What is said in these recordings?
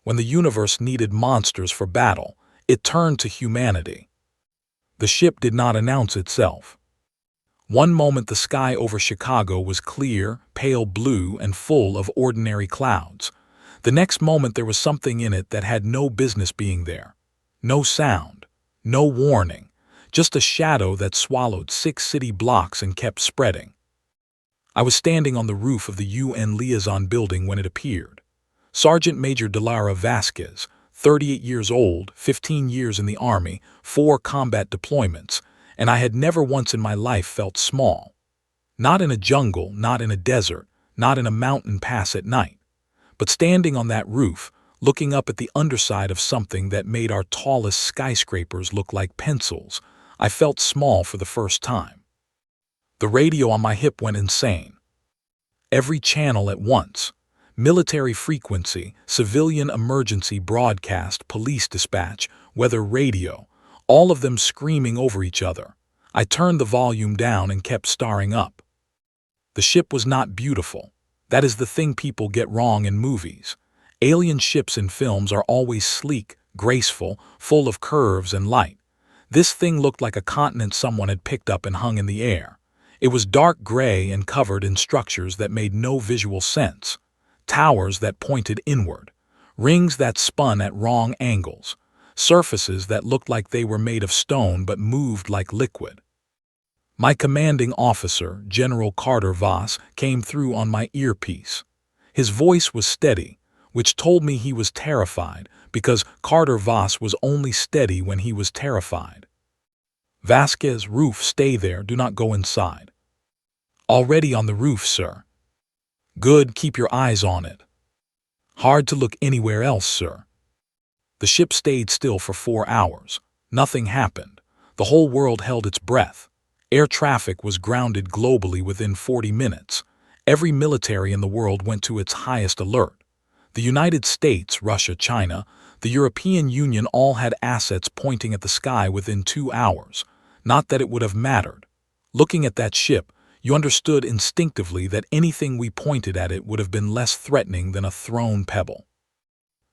When the universe needed monsters for battle, it turned to humanity. The ship did not announce itself. One moment the sky over Chicago was clear, pale blue, and full of ordinary clouds. The next moment there was something in it that had no business being there. No sound, no warning, just a shadow that swallowed 6 city blocks and kept spreading. I was standing on the roof of the UN Liaison building when it appeared. Sergeant Major Delara Vasquez, 38 years old, 15 years in the Army, 4 combat deployments, and I had never once in my life felt small. Not in a jungle, not in a desert, not in a mountain pass at night, but standing on that roof, looking up at the underside of something that made our tallest skyscrapers look like pencils, I felt small for the first time. The radio on my hip went insane. Every channel at once. Military frequency, civilian emergency broadcast, police dispatch, weather radio, all of them screaming over each other. I turned the volume down and kept staring up. The ship was not beautiful. That is the thing people get wrong in movies. Alien ships in films are always sleek, graceful, full of curves and light. This thing looked like a continent someone had picked up and hung in the air. It was dark gray and covered in structures that made no visual sense. Towers that pointed inward, rings that spun at wrong angles, surfaces that looked like they were made of stone but moved like liquid. My commanding officer, General Carter Voss, came through on my earpiece. His voice was steady, which told me he was terrified, because Carter Voss was only steady when he was terrified. Vasquez, roof, stay there, do not go inside. Already on the roof, sir. Good, keep your eyes on it. Hard to look anywhere else, sir. The ship stayed still for 4 hours. Nothing happened. The whole world held its breath. Air traffic was grounded globally within 40 minutes. Every military in the world went to its highest alert. The United States, Russia, China, the European Union all had assets pointing at the sky within 2 hours. Not that it would have mattered. Looking at that ship, you understood instinctively that anything we pointed at it would have been less threatening than a thrown pebble.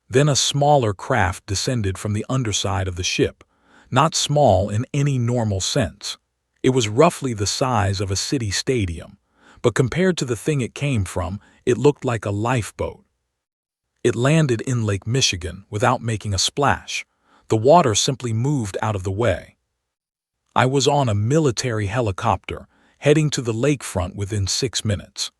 Then a smaller craft descended from the underside of the ship, not small in any normal sense. It was roughly the size of a city stadium, but compared to the thing it came from, it looked like a lifeboat. It landed in Lake Michigan without making a splash. The water simply moved out of the way. I was on a military helicopter, heading to the lakefront within 6 minutes.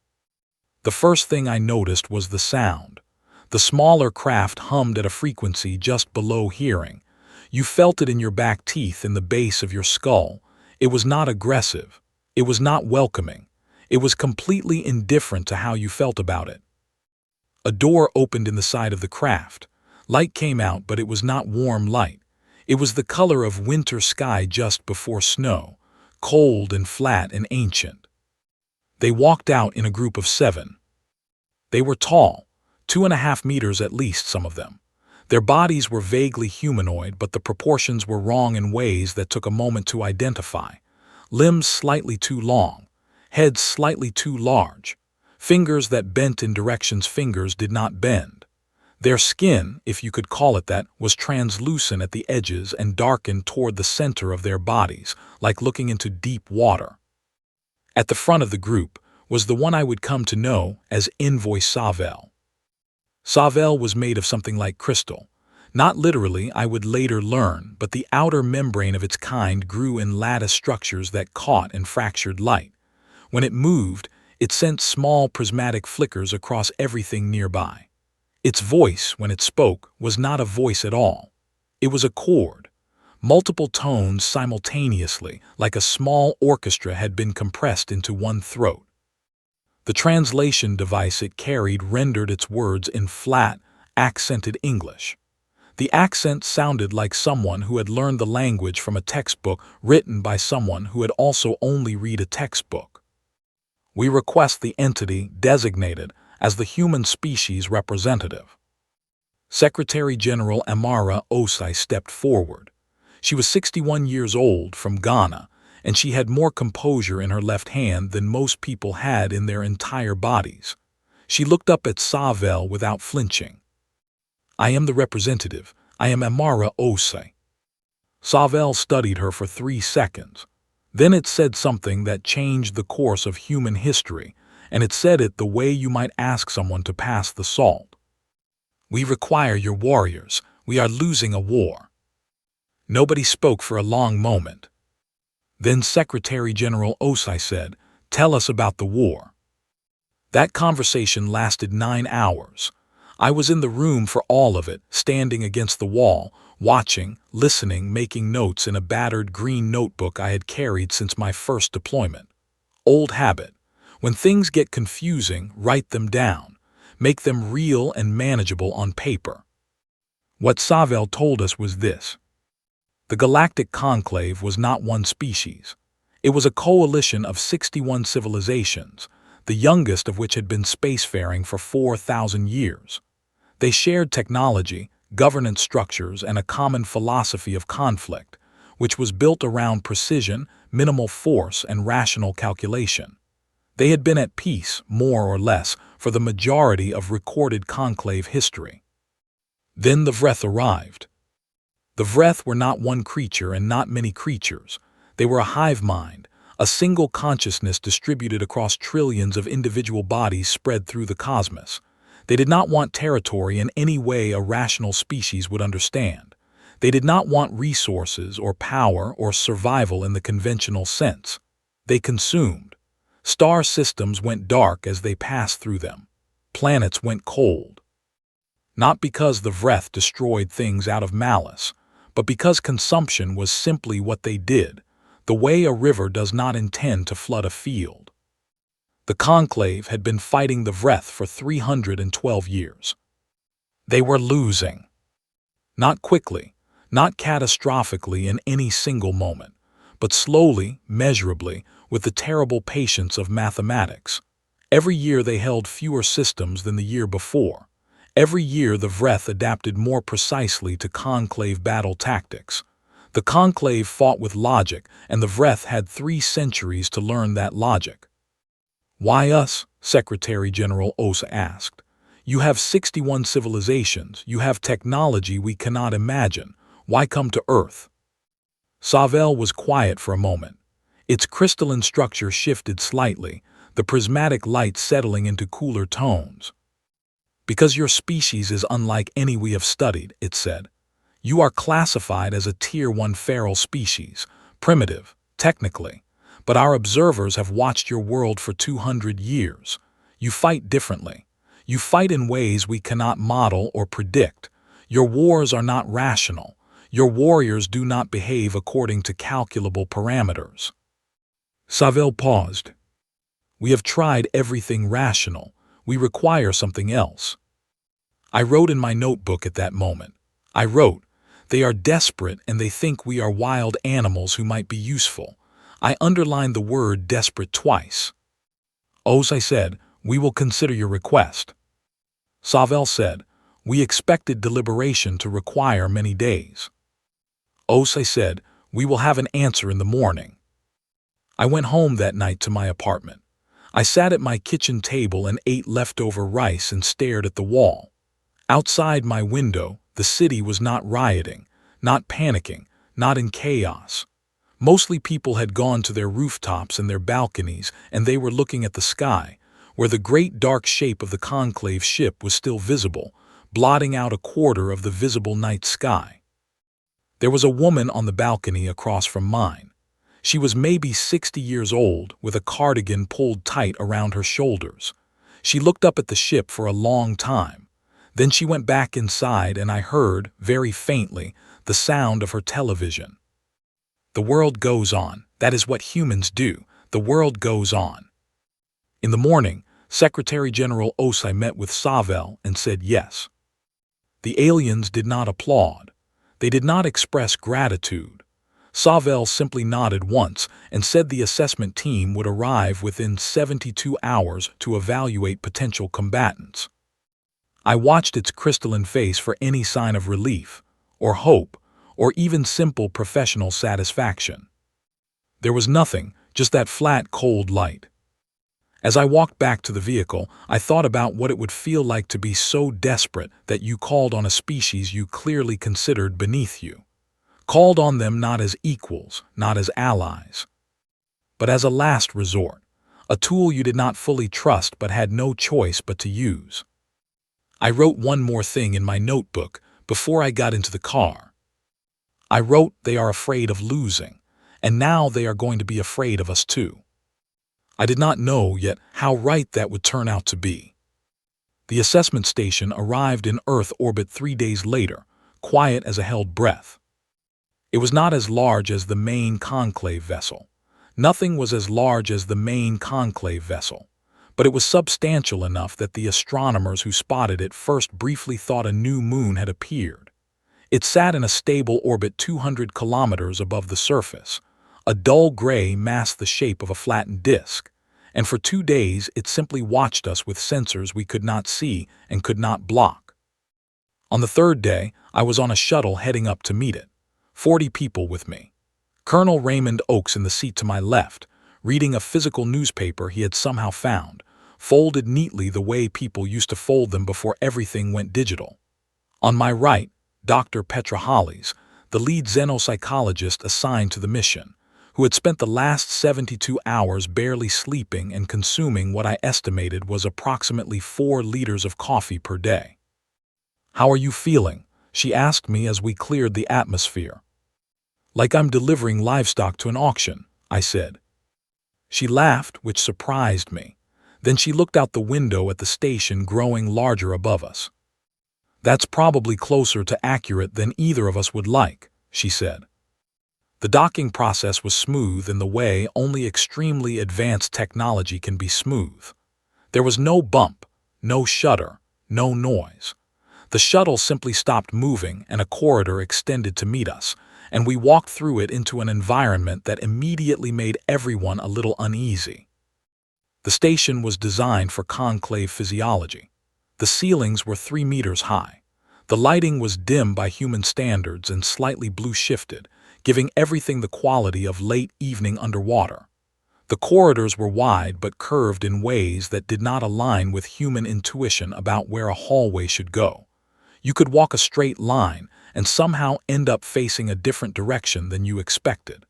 The first thing I noticed was the sound. The smaller craft hummed at a frequency just below hearing. You felt it in your back teeth, in the base of your skull. It was not aggressive. It was not welcoming. It was completely indifferent to how you felt about it. A door opened in the side of the craft. Light came out, but it was not warm light. It was the color of winter sky just before snow, cold and flat and ancient. They walked out in a group of 7. They were tall, 2.5 meters at least, some of them. Their bodies were vaguely humanoid, but the proportions were wrong in ways that took a moment to identify. Limbs slightly too long, heads slightly too large, fingers that bent in directions fingers did not bend. Their skin, if you could call it that, was translucent at the edges and darkened toward the center of their bodies, like looking into deep water. At the front of the group was the one I would come to know as Envoy Savel. Savel was made of something like crystal. Not literally, I would later learn, but the outer membrane of its kind grew in lattice structures that caught and fractured light. When it moved, it sent small prismatic flickers across everything nearby. Its voice, when it spoke, was not a voice at all. It was a chord. Multiple tones simultaneously, like a small orchestra had been compressed into one throat. The translation device it carried rendered its words in flat, accented English. The accent sounded like someone who had learned the language from a textbook written by someone who had also only read a textbook. We request the entity designated as the human species representative. Secretary General Amara Osai stepped forward. She was 61 years old, from Ghana, and she had more composure in her left hand than most people had in their entire bodies. She looked up at Savel without flinching. I am the representative. I am Amara Osei. Savell studied her for 3 seconds. Then it said something that changed the course of human history, and it said it the way you might ask someone to pass the salt. We require your warriors. We are losing a war. Nobody spoke for a long moment. Then Secretary General Osei said, "Tell us about the war." That conversation lasted 9 hours. I was in the room for all of it, standing against the wall, watching, listening, making notes in a battered green notebook I had carried since my first deployment. Old habit. When things get confusing, write them down. Make them real and manageable on paper. What Savell told us was this. The Galactic Conclave was not one species. It was a coalition of 61 civilizations, the youngest of which had been spacefaring for 4,000 years. They shared technology, governance structures, and a common philosophy of conflict, which was built around precision, minimal force, and rational calculation. They had been at peace, more or less, for the majority of recorded conclave history. Then the Vreth arrived. The Vreth were not one creature and not many creatures. They were a hive mind, a single consciousness distributed across trillions of individual bodies spread through the cosmos. They did not want territory in any way a rational species would understand. They did not want resources or power or survival in the conventional sense. They consumed. Star systems went dark as they passed through them. Planets went cold. Not because the Vreth destroyed things out of malice, but because consumption was simply what they did, the way a river does not intend to flood a field. The Conclave had been fighting the Vreth for 312 years. They were losing. Not quickly, not catastrophically in any single moment, but slowly, measurably, with the terrible patience of mathematics. Every year they held fewer systems than the year before. Every year the Vreth adapted more precisely to Conclave battle tactics. The Conclave fought with logic, and the Vreth had 3 centuries to learn that logic. "Why us?" Secretary General Osei asked. "You have 61 civilizations. You have technology we cannot imagine. Why come to Earth?" Savell was quiet for a moment. Its crystalline structure shifted slightly, the prismatic light settling into cooler tones. "Because your species is unlike any we have studied," it said. "You are classified as a Tier 1 feral species, primitive, technically. But our observers have watched your world for 200 years. You fight differently. You fight in ways we cannot model or predict. Your wars are not rational. Your warriors do not behave according to calculable parameters." Savell paused. "We have tried everything rational. We require something else." I wrote in my notebook at that moment. I wrote, "They are desperate and they think we are wild animals who might be useful." I underlined the word desperate twice. Osei said, "We will consider your request." Savell said, "We expected deliberation to require many days." Osei said, "We will have an answer in the morning." I went home that night to my apartment. I sat at my kitchen table and ate leftover rice and stared at the wall. Outside my window, the city was not rioting, not panicking, not in chaos. Mostly people had gone to their rooftops and their balconies, and they were looking at the sky, where the great dark shape of the Conclave ship was still visible, blotting out a quarter of the visible night sky. There was a woman on the balcony across from mine. She was maybe 60 years old, with a cardigan pulled tight around her shoulders. She looked up at the ship for a long time. Then she went back inside and I heard, very faintly, the sound of her television. The world goes on. That is what humans do. The world goes on. In the morning, Secretary General Osei met with Savell and said yes. The aliens did not applaud. They did not express gratitude. Savell simply nodded once and said the assessment team would arrive within 72 hours to evaluate potential combatants. I watched its crystalline face for any sign of relief, or hope, or even simple professional satisfaction. There was nothing, just that flat, cold light. As I walked back to the vehicle, I thought about what it would feel like to be so desperate that you called on a species you clearly considered beneath you. Called on them not as equals, not as allies, but as a last resort, a tool you did not fully trust but had no choice but to use. I wrote one more thing in my notebook before I got into the car. I wrote, they are afraid of losing, and now they are going to be afraid of us too. I did not know yet how right that would turn out to be. The assessment station arrived in Earth orbit 3 days later, quiet as a held breath. It was not as large as the main conclave vessel. Nothing was as large as the main conclave vessel, but it was substantial enough that the astronomers who spotted it first briefly thought a new moon had appeared. It sat in a stable orbit 200 kilometers above the surface. A dull gray masked the shape of a flattened disk, and for 2 days it simply watched us with sensors we could not see and could not block. On the 3rd day, I was on a shuttle heading up to meet it. 40 people with me. Colonel Raymond Oakes in the seat to my left, reading a physical newspaper he had somehow found, folded neatly the way people used to fold them before everything went digital. On my right, Dr. Petra Hollies, the lead xenopsychologist assigned to the mission, who had spent the last 72 hours barely sleeping and consuming what I estimated was approximately 4 liters of coffee per day. "How are you feeling?" she asked me as we cleared the atmosphere. "Like I'm delivering livestock to an auction," I said. She laughed, which surprised me. Then she looked out the window at the station growing larger above us. "That's probably closer to accurate than either of us would like," she said. The docking process was smooth in the way only extremely advanced technology can be smooth. There was no bump, no shudder, no noise. The shuttle simply stopped moving and a corridor extended to meet us, and we walked through it into an environment that immediately made everyone a little uneasy. The station was designed for conclave physiology. The ceilings were 3 meters high. The lighting was dim by human standards and slightly blue-shifted, giving everything the quality of late evening underwater. The corridors were wide but curved in ways that did not align with human intuition about where a hallway should go. You could walk a straight line and somehow end up facing a different direction than you expected.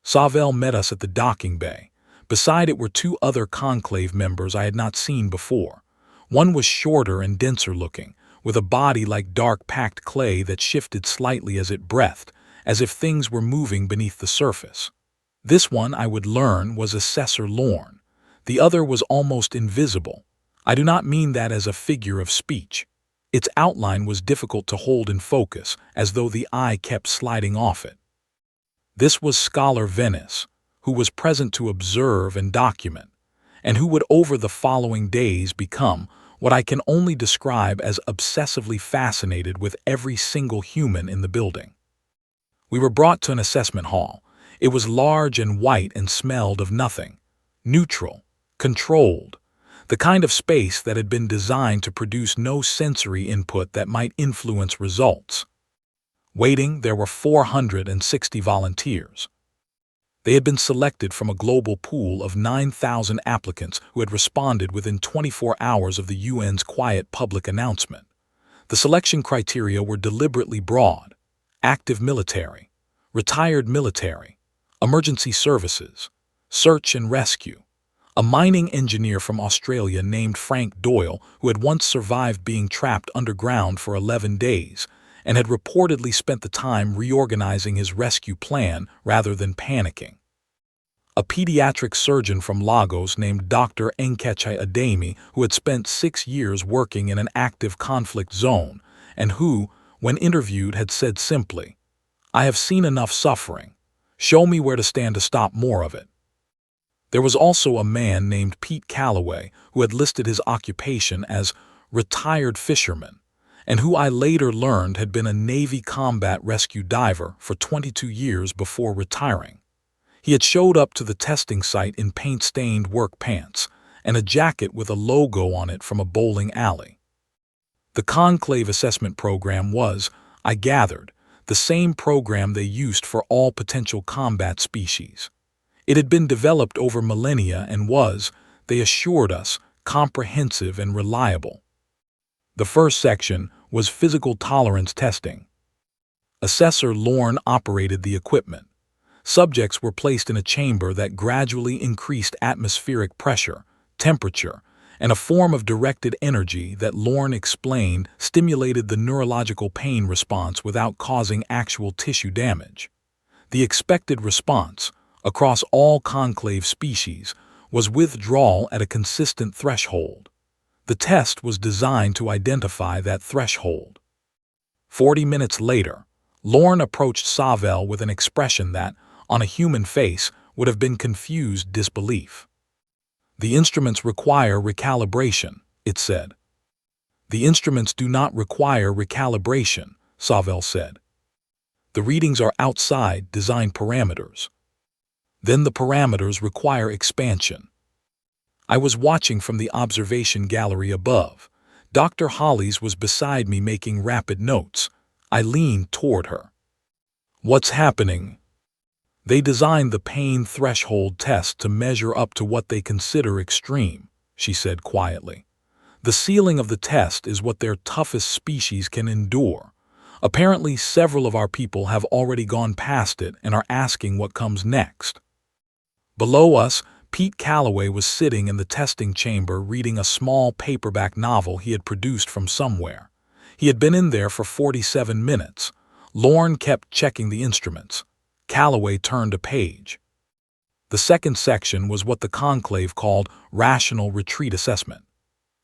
Savell met us at the docking bay. Beside it were 2 other conclave members I had not seen before. One was shorter and denser looking, with a body like dark packed clay that shifted slightly as it breathed, as if things were moving beneath the surface. This one, I would learn, was Assessor Lorne. The other was almost invisible. I do not mean that as a figure of speech. Its outline was difficult to hold in focus, as though the eye kept sliding off it. This was Scholar Venice, who was present to observe and document, and who would over the following days become what I can only describe as obsessively fascinated with every single human in the building. We were brought to an assessment hall. It was large and white and smelled of nothing. Neutral, controlled, the kind of space that had been designed to produce no sensory input that might influence results. Waiting, there were 460 volunteers. They had been selected from a global pool of 9,000 applicants who had responded within 24 hours of the UN's quiet public announcement. The selection criteria were deliberately broad: active military, retired military, emergency services, search and rescue. A mining engineer from Australia named Frank Doyle, who had once survived being trapped underground for 11 days and had reportedly spent the time reorganizing his rescue plan rather than panicking. A pediatric surgeon from Lagos named Dr. Nkechi Ademi, who had spent 6 years working in an active conflict zone and who, when interviewed, had said simply, "I have seen enough suffering. Show me where to stand to stop more of it." There was also a man named Pete Calloway who had listed his occupation as retired fisherman, and who I later learned had been a Navy combat rescue diver for 22 years before retiring. He had showed up to the testing site in paint-stained work pants and a jacket with a logo on it from a bowling alley. The conclave assessment program was, I gathered, the same program they used for all potential combat species. It had been developed over millennia and was, they assured us, comprehensive and reliable. The first section was physical tolerance testing. Assessor Lorne operated the equipment. Subjects were placed in a chamber that gradually increased atmospheric pressure, temperature, and a form of directed energy that Lorne explained stimulated the neurological pain response without causing actual tissue damage. The expected response, across all conclave species, was withdrawal at a consistent threshold. The test was designed to identify that threshold. 40 minutes later, Lorne approached Savell with an expression that, on a human face, would have been confused disbelief. "The instruments require recalibration," it said. "The instruments do not require recalibration," Savell said. "The readings are outside design parameters. Then the parameters require expansion." I was watching from the observation gallery above. Dr. Hollies was beside me making rapid notes. I leaned toward her. "What's happening?" "They designed the pain threshold test to measure up to what they consider extreme," she said quietly. "The ceiling of the test is what their toughest species can endure. Apparently, several of our people have already gone past it and are asking what comes next." Below us, Pete Calloway was sitting in the testing chamber reading a small paperback novel he had produced from somewhere. He had been in there for 47 minutes. Lorne kept checking the instruments. Calloway turned a page. The second section was what the conclave called rational retreat assessment.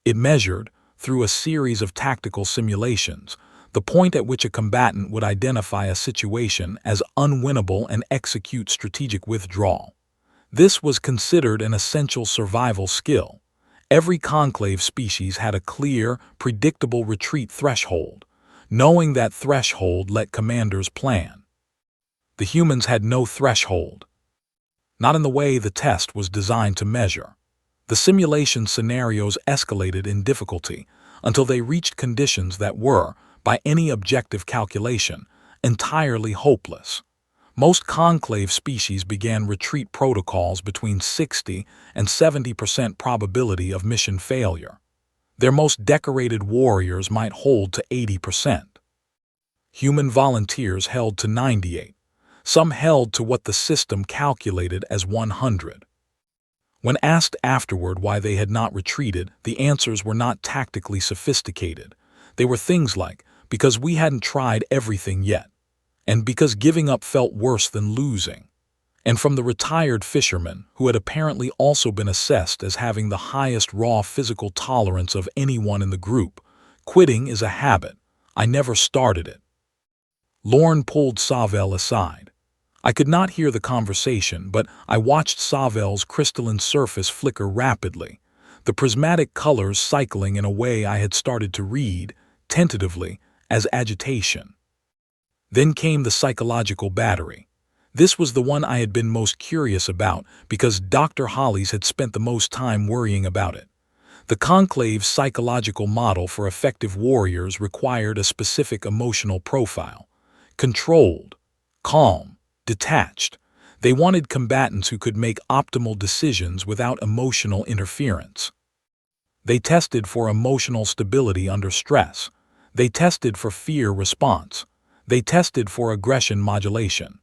It measured, through a series of tactical simulations, the point at which a combatant would identify a situation as unwinnable and execute strategic withdrawal. This was considered an essential survival skill. Every conclave species had a clear, predictable retreat threshold. Knowing that threshold let commanders plan. The humans had no threshold. Not in the way the test was designed to measure. The simulation scenarios escalated in difficulty until they reached conditions that were, by any objective calculation, entirely hopeless. Most conclave species began retreat protocols between 60 and 70% probability of mission failure. Their most decorated warriors might hold to 80%. Human volunteers held to 98. Some held to what the system calculated as 100. When asked afterward why they had not retreated, the answers were not tactically sophisticated. They were things like, because we hadn't tried everything yet, and because giving up felt worse than losing. And from the retired fisherman, who had apparently also been assessed as having the highest raw physical tolerance of anyone in the group, "Quitting is a habit. I never started it." Lorne pulled Savell aside. I could not hear the conversation, but I watched Savell's crystalline surface flicker rapidly, the prismatic colors cycling in a way I had started to read, tentatively, as agitation. Then came the psychological battery. This was the one I had been most curious about because Dr. Hollies had spent the most time worrying about it. The conclave's psychological model for effective warriors required a specific emotional profile. Controlled, calm, detached. They wanted combatants who could make optimal decisions without emotional interference. They tested for emotional stability under stress. They tested for fear response. They tested for aggression modulation.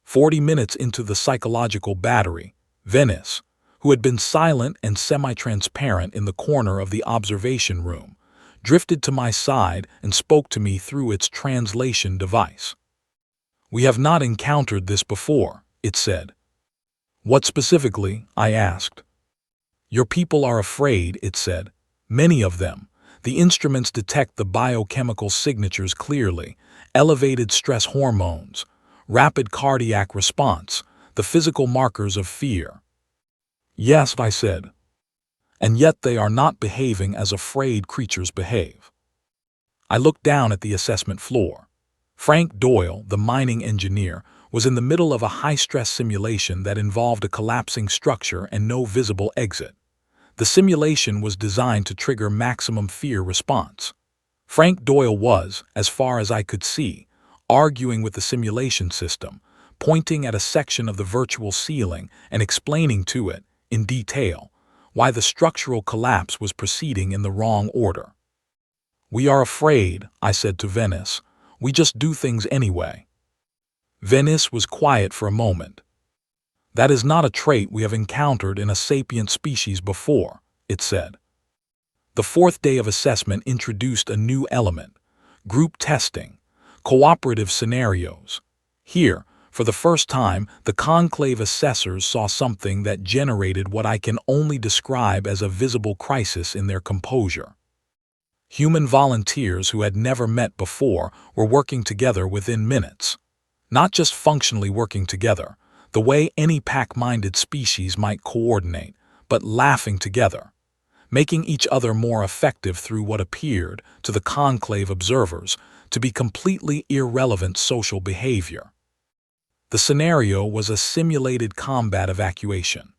40 minutes into the psychological battery, Venice, who had been silent and semi-transparent in the corner of the observation room, drifted to my side and spoke to me through its translation device. "We have not encountered this before," it said. "What specifically?" I asked. "Your people are afraid," it said. "Many of them. The instruments detect the biochemical signatures clearly, elevated stress hormones, rapid cardiac response, the physical markers of fear." "Yes," I said. "And yet they are not behaving as afraid creatures behave." I looked down at the assessment floor. Frank Doyle, the mining engineer, was in the middle of a high-stress simulation that involved a collapsing structure and no visible exit. The simulation was designed to trigger maximum fear response. Frank Doyle was, as far as I could see, arguing with the simulation system, pointing at a section of the virtual ceiling and explaining to it, in detail, why the structural collapse was proceeding in the wrong order. "We are afraid," I said to Venice. "We just do things anyway." Venice was quiet for a moment. "That is not a trait we have encountered in a sapient species before," it said. The fourth day of assessment introduced a new element: group testing, cooperative scenarios. Here, for the first time, the conclave assessors saw something that generated what I can only describe as a visible crisis in their composure. Human volunteers who had never met before were working together within minutes. Not just functionally working together, the way any pack-minded species might coordinate, but laughing together, making each other more effective through what appeared, to the conclave observers, to be completely irrelevant social behavior. The scenario was a simulated combat evacuation.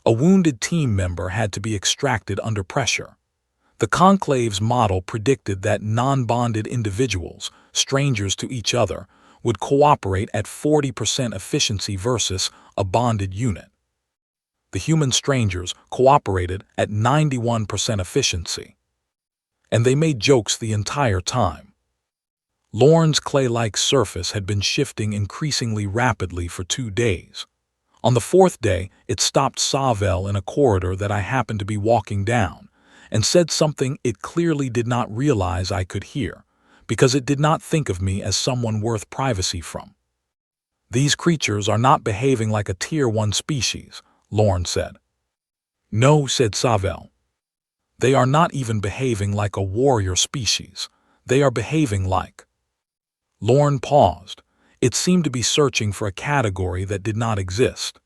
A wounded team member had to be extracted under pressure. The conclave's model predicted that non-bonded individuals, strangers to each other, would cooperate at 40% efficiency versus a bonded unit. The human strangers cooperated at 91% efficiency. And they made jokes the entire time. Lorne's clay-like surface had been shifting increasingly rapidly for 2 days. On the fourth day, it stopped Savell in a corridor that I happened to be walking down, and said something it clearly did not realize I could hear, because it did not think of me as someone worth privacy from. "These creatures are not behaving like a Tier 1 species," Lorne said. "No," said Savell. "They are not even behaving like a warrior species. They are behaving like—" Lorne paused. It seemed to be searching for a category that did not exist.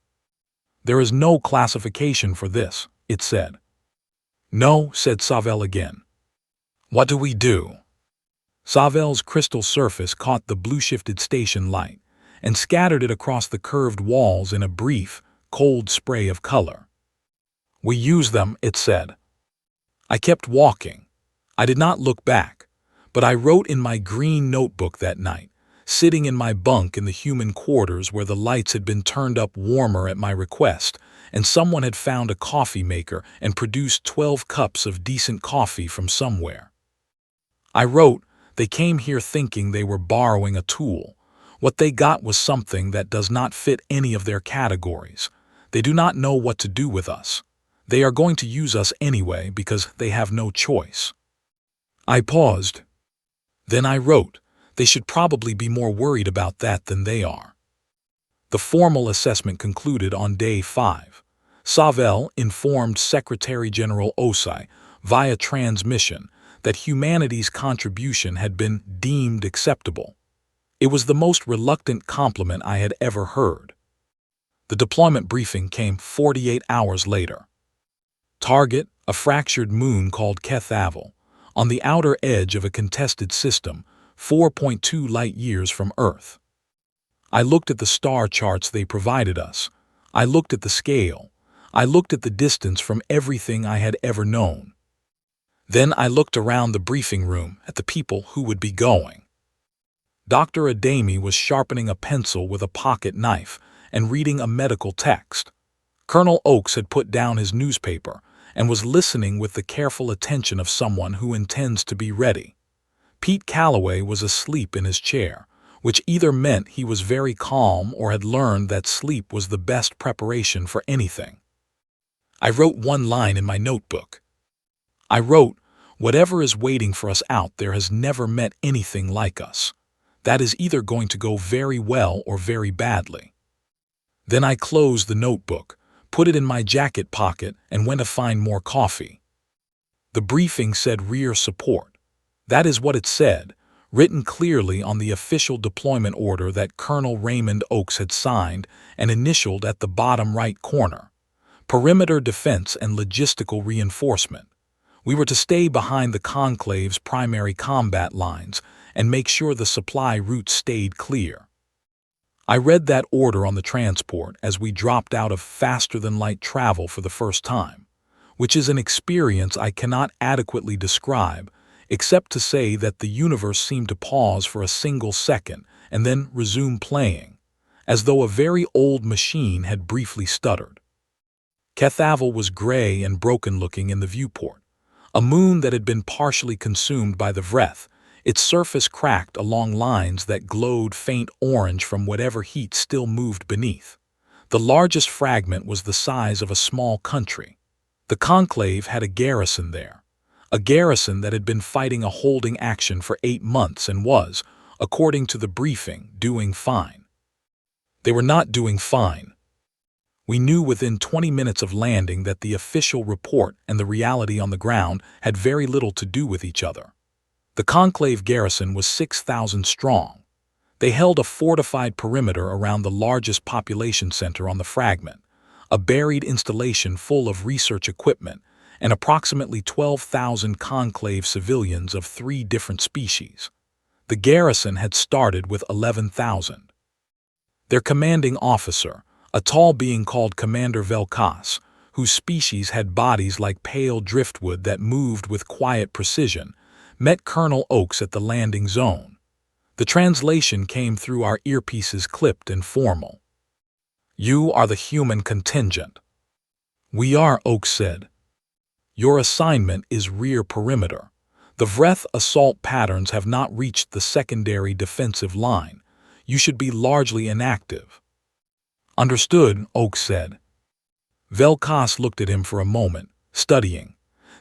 "There is no classification for this," it said. "No," said Savell again. "What do we do?" Savell's crystal surface caught the blue-shifted station light and scattered it across the curved walls in a brief, cold spray of color. "We use them," it said. I kept walking. I did not look back, but I wrote in my green notebook that night, sitting in my bunk in the human quarters where the lights had been turned up warmer at my request, and someone had found a coffee maker and produced 12 cups of decent coffee from somewhere. I wrote, "They came here thinking they were borrowing a tool. What they got was something that does not fit any of their categories. They do not know what to do with us. They are going to use us anyway because they have no choice." I paused. Then I wrote, "They should probably be more worried about that than they are." The formal assessment concluded on day 5. Savell informed Secretary-General Osai via transmission that humanity's contribution had been deemed acceptable. It was the most reluctant compliment I had ever heard. The deployment briefing came 48 hours later. Target, a fractured moon called Kethavel, on the outer edge of a contested system, 4.2 light-years from Earth. I looked at the star charts they provided us. I looked at the scale. I looked at the distance from everything I had ever known. Then I looked around the briefing room at the people who would be going. Dr. Adami was sharpening a pencil with a pocket knife and reading a medical text. Colonel Oakes had put down his newspaper and was listening with the careful attention of someone who intends to be ready. Pete Calloway was asleep in his chair, which either meant he was very calm or had learned that sleep was the best preparation for anything. I wrote one line in my notebook. I wrote, "Whatever is waiting for us out there has never met anything like us. That is either going to go very well or very badly." Then I closed the notebook, put it in my jacket pocket, and went to find more coffee. The briefing said rear support. That is what it said, written clearly on the official deployment order that Colonel Raymond Oakes had signed and initialed at the bottom right corner. Perimeter defense and logistical reinforcement. We were to stay behind the conclave's primary combat lines and make sure the supply routes stayed clear. I read that order on the transport as we dropped out of faster-than-light travel for the first time, which is an experience I cannot adequately describe, except to say that the universe seemed to pause for a single second and then resume playing, as though a very old machine had briefly stuttered. Cathavel was gray and broken-looking in the viewport, a moon that had been partially consumed by the Vreth, its surface cracked along lines that glowed faint orange from whatever heat still moved beneath. The largest fragment was the size of a small country. The Conclave had a garrison there, a garrison that had been fighting a holding action for 8 months and was, according to the briefing, doing fine. They were not doing fine. We knew within 20 minutes of landing that the official report and the reality on the ground had very little to do with each other. The Conclave garrison was 6,000 strong. They held a fortified perimeter around the largest population center on the fragment, a buried installation full of research equipment, and approximately 12,000 Conclave civilians of 3 different species. The garrison had started with 11,000. Their commanding officer, a tall being called Commander Velkas, whose species had bodies like pale driftwood that moved with quiet precision, met Colonel Oaks at the landing zone. The translation came through our earpieces, clipped and formal. "You are the human contingent." "We are," Oaks said. "Your assignment is rear perimeter. The Vreth assault patterns have not reached the secondary defensive line. You should be largely inactive." "Understood," Oaks said. Velkas looked at him for a moment, studying.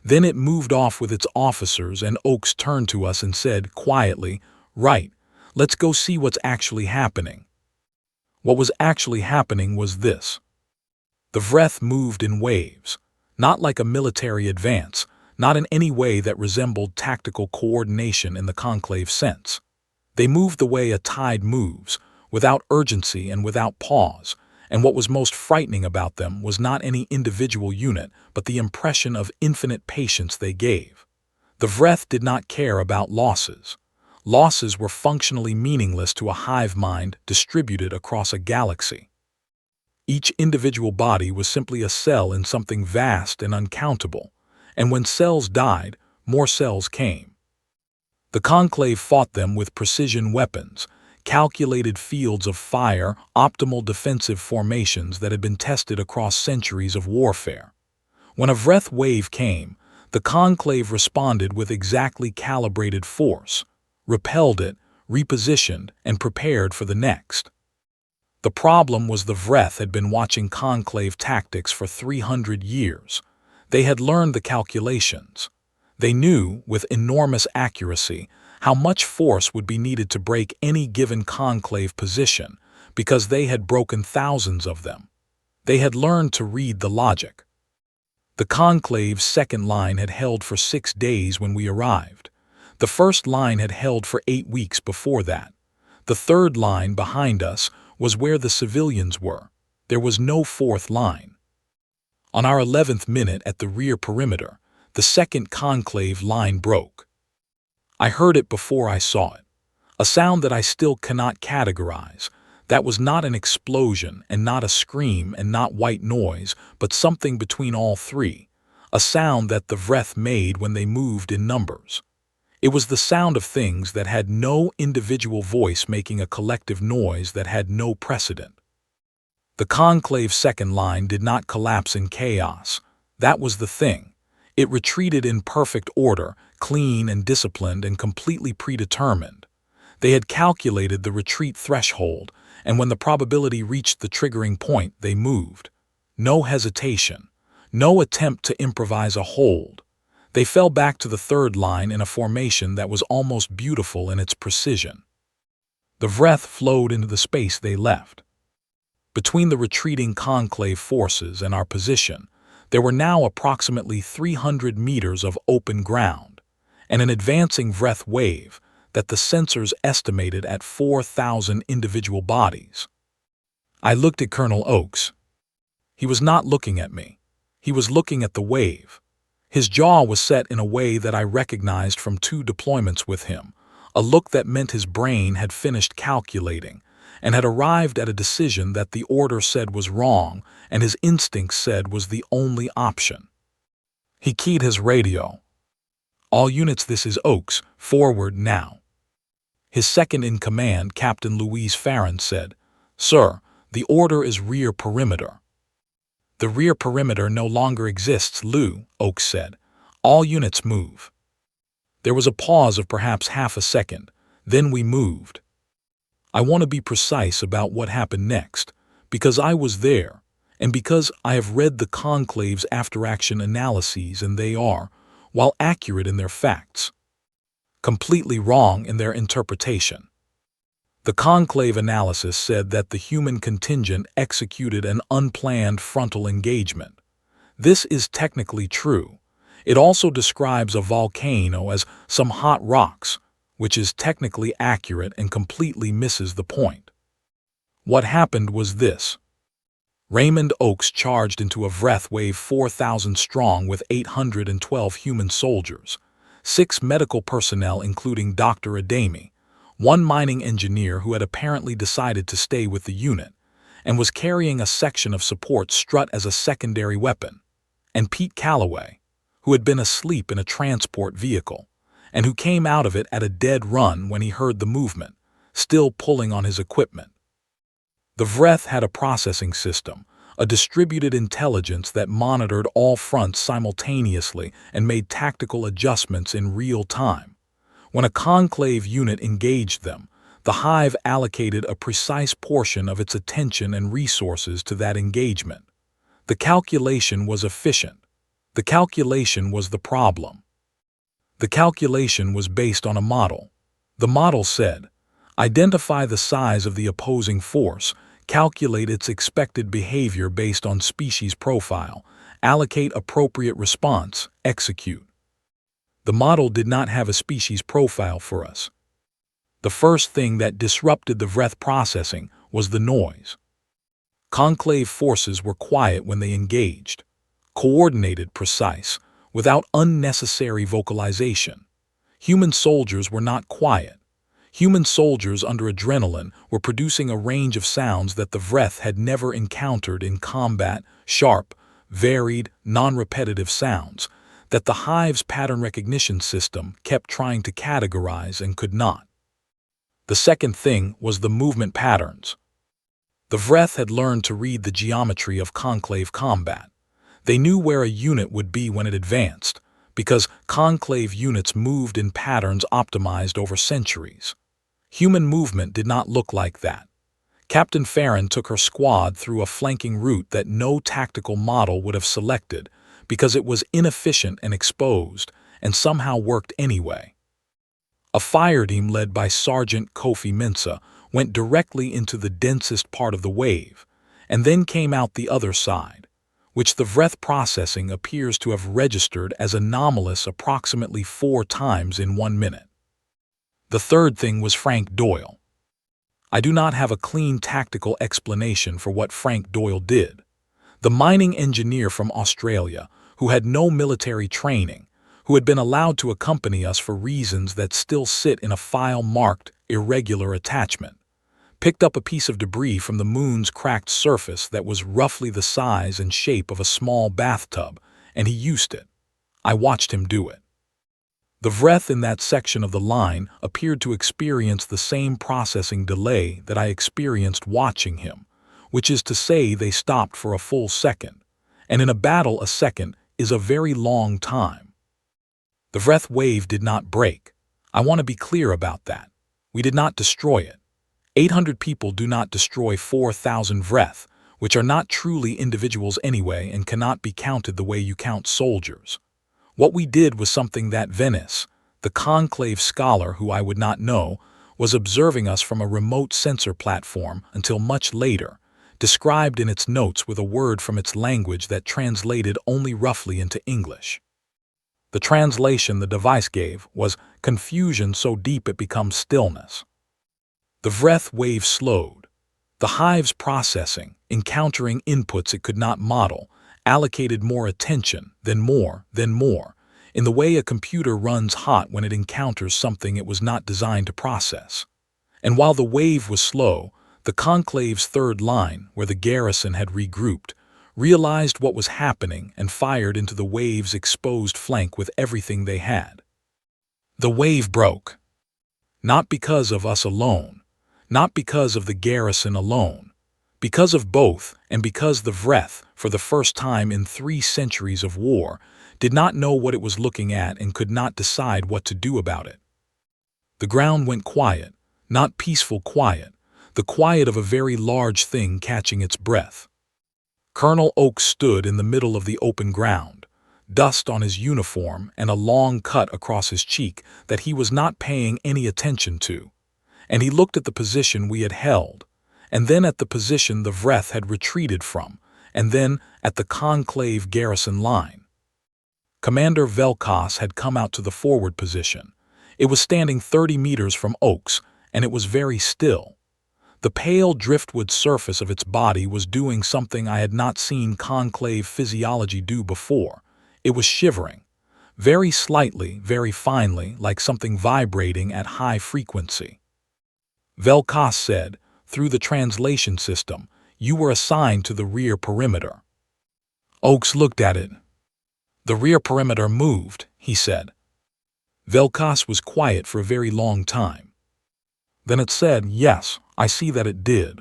Then it moved off with its officers, and Oaks turned to us and said quietly, "Right, let's go see what's actually happening." What was actually happening was this. The Vreth moved in waves, not like a military advance, not in any way that resembled tactical coordination in the Conclave sense. They moved the way a tide moves, without urgency and without pause, and what was most frightening about them was not any individual unit, but the impression of infinite patience they gave. The Vreth did not care about losses. Losses were functionally meaningless to a hive mind distributed across a galaxy. Each individual body was simply a cell in something vast and uncountable, and when cells died, more cells came. The Conclave fought them with precision weapons, calculated fields of fire, optimal defensive formations that had been tested across centuries of warfare. When a Vreth wave came, the Conclave responded with exactly calibrated force, repelled it, repositioned, and prepared for the next. The problem was the Vreth had been watching Conclave tactics for 300 years. They had learned the calculations. They knew, with enormous accuracy, how much force would be needed to break any given Conclave position, because they had broken thousands of them. They had learned to read the logic. The Conclave's second line had held for 6 days when we arrived. The first line had held for 8 weeks before that. The third line behind us was where the civilians were. There was no fourth line. On our 11th minute at the rear perimeter, the second Conclave line broke. I heard it before I saw it. A sound that I still cannot categorize. That was not an explosion and not a scream and not white noise, but something between all three. A sound that the Vreth made when they moved in numbers. It was the sound of things that had no individual voice making a collective noise that had no precedent. The Conclave's second line did not collapse in chaos. That was the thing. It retreated in perfect order, clean and disciplined and completely predetermined. They had calculated the retreat threshold, and when the probability reached the triggering point, they moved. No hesitation. No attempt to improvise a hold. They fell back to the third line in a formation that was almost beautiful in its precision. The Vreth flowed into the space they left. Between the retreating Conclave forces and our position, there were now approximately 300 meters of open ground, and an advancing Vreth wave that the sensors estimated at 4,000 individual bodies. I looked at Colonel Oaks. He was not looking at me. He was looking at the wave. His jaw was set in a way that I recognized from 2 deployments with him, a look that meant his brain had finished calculating and had arrived at a decision that the order said was wrong and his instinct said was the only option. He keyed his radio. "All units, this is Oaks, forward now." His second-in-command, Captain Louise Farron, said, "Sir, the order is rear perimeter." The rear perimeter no longer exists, Lou, Oaks said. All units move. There was a pause of perhaps half a second. Then we moved. I want to be precise about what happened next, because I was there, and because I have read the Conclave's after-action analyses, and they are, while accurate in their facts, completely wrong in their interpretation. The Conclave analysis said that the human contingent executed an unplanned frontal engagement. This is technically true. It also describes a volcano as some hot rocks, which is technically accurate and completely misses the point. What happened was this. Raymond Oaks charged into a Vreth wave 4,000 strong with 812 human soldiers, 6 medical personnel including Dr. Adami, 1 mining engineer who had apparently decided to stay with the unit, and was carrying a section of support strut as a secondary weapon, and Pete Calloway, who had been asleep in a transport vehicle, and who came out of it at a dead run when he heard the movement, still pulling on his equipment. The Vreth had a processing system, a distributed intelligence that monitored all fronts simultaneously and made tactical adjustments in real time. When a Conclave unit engaged them, the Hive allocated a precise portion of its attention and resources to that engagement. The calculation was efficient. The calculation was the problem. The calculation was based on a model. The model said, identify the size of the opposing force, calculate its expected behavior based on species profile, allocate appropriate response, execute. The model did not have a species profile for us. The first thing that disrupted the Vreth processing was the noise. Conclave forces were quiet when they engaged, coordinated, precise, without unnecessary vocalization. Human soldiers were not quiet. Human soldiers under adrenaline were producing a range of sounds that the Vreth had never encountered in combat, sharp, varied, non-repetitive sounds that the Hive's pattern recognition system kept trying to categorize and could not. The second thing was the movement patterns. The Vreth had learned to read the geometry of Conclave combat. They knew where a unit would be when it advanced, because Conclave units moved in patterns optimized over centuries. Human movement did not look like that. Captain Farron took her squad through a flanking route that no tactical model would have selected because it was inefficient and exposed, and somehow worked anyway. A fire team led by Sergeant Kofi Mensah went directly into the densest part of the wave, and then came out the other side, which the Vreth processing appears to have registered as anomalous approximately 4 times in 1 minute. The third thing was Frank Doyle. I do not have a clean tactical explanation for what Frank Doyle did. The mining engineer from Australia, who had no military training, who had been allowed to accompany us for reasons that still sit in a file marked irregular attachment, picked up a piece of debris from the moon's cracked surface that was roughly the size and shape of a small bathtub, and he used it. I watched him do it. The Vreth in that section of the line appeared to experience the same processing delay that I experienced watching him, which is to say they stopped for a full second, and in a battle a second is a very long time. The Vreth wave did not break. I want to be clear about that. We did not destroy it. 800 people do not destroy 4,000 Vreth, which are not truly individuals anyway and cannot be counted the way you count soldiers. What we did was something that Venice, the Conclave scholar who I would not know, was observing us from a remote sensor platform until much later, described in its notes with a word from its language that translated only roughly into English. The translation the device gave was confusion so deep it becomes stillness. The Vreth wave slowed. The Hive's processing, encountering inputs it could not model, allocated more attention, then more, in the way a computer runs hot when it encounters something it was not designed to process. And while the wave was slow, the Conclave's third line, where the garrison had regrouped, realized what was happening and fired into the wave's exposed flank with everything they had. The wave broke. Not because of us alone, not because of the garrison alone, Because of both, and because the Vreth, for the first time in 3 centuries of war, did not know what it was looking at and could not decide what to do about it. The ground went quiet, not peaceful quiet, the quiet of a very large thing catching its breath. Colonel Oakes stood in the middle of the open ground, dust on his uniform and a long cut across his cheek that he was not paying any attention to, and he looked at the position we had held, and then at the position the Vreth had retreated from, and then at the conclave garrison line. Commander Velkos had come out to the forward position. It was standing 30 meters from Oakes, and it was very still. The pale driftwood surface of its body was doing something I had not seen conclave physiology do before. It was shivering, very slightly, very finely, like something vibrating at high frequency. Velkos said, through the translation system, "You were assigned to the rear perimeter." Oakes looked at it. "The rear perimeter moved," he said. Velkos was quiet for a very long time. Then it said, "Yes, I see that it did."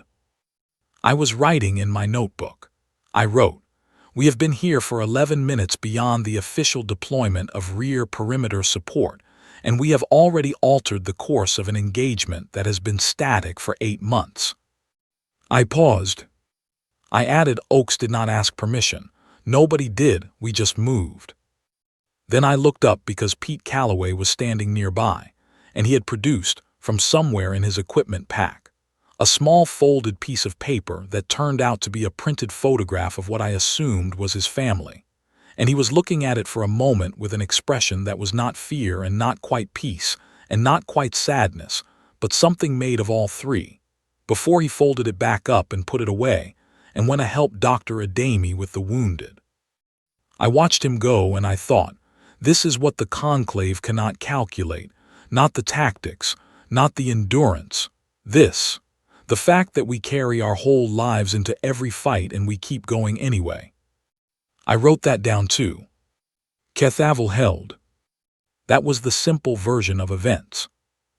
I was writing in my notebook. I wrote, "We have been here for 11 minutes beyond the official deployment of rear perimeter support, and we have already altered the course of an engagement that has been static for 8 months. I paused. I added, "Oakes did not ask permission. Nobody did, we just moved." Then I looked up because Pete Calloway was standing nearby, and he had produced, from somewhere in his equipment pack, a small folded piece of paper that turned out to be a printed photograph of what I assumed was his family, and he was looking at it for a moment with an expression that was not fear and not quite peace and not quite sadness, but something made of all three, before he folded it back up and put it away and went to help Dr. Adami with the wounded. I watched him go and I thought, this is what the conclave cannot calculate, not the tactics, not the endurance. This, the fact that we carry our whole lives into every fight and we keep going anyway. I wrote that down too. Kethavel held. That was the simple version of events.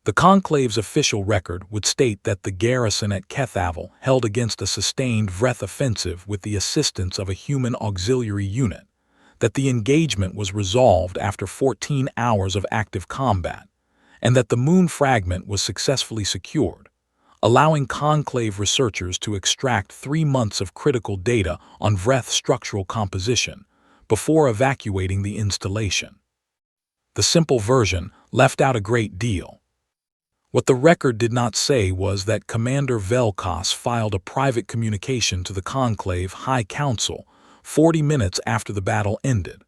The conclave's official record would state that the garrison at Kethavel held against a sustained Vreth offensive with the assistance of a human auxiliary unit, that the engagement was resolved after 14 hours of active combat, and that the moon fragment was successfully secured, allowing conclave researchers to extract 3 months of critical data on Vreth structural composition before evacuating the installation. The simple version left out a great deal. What the record did not say was that Commander Velkos filed a private communication to the Conclave High Council 40 minutes after the battle ended.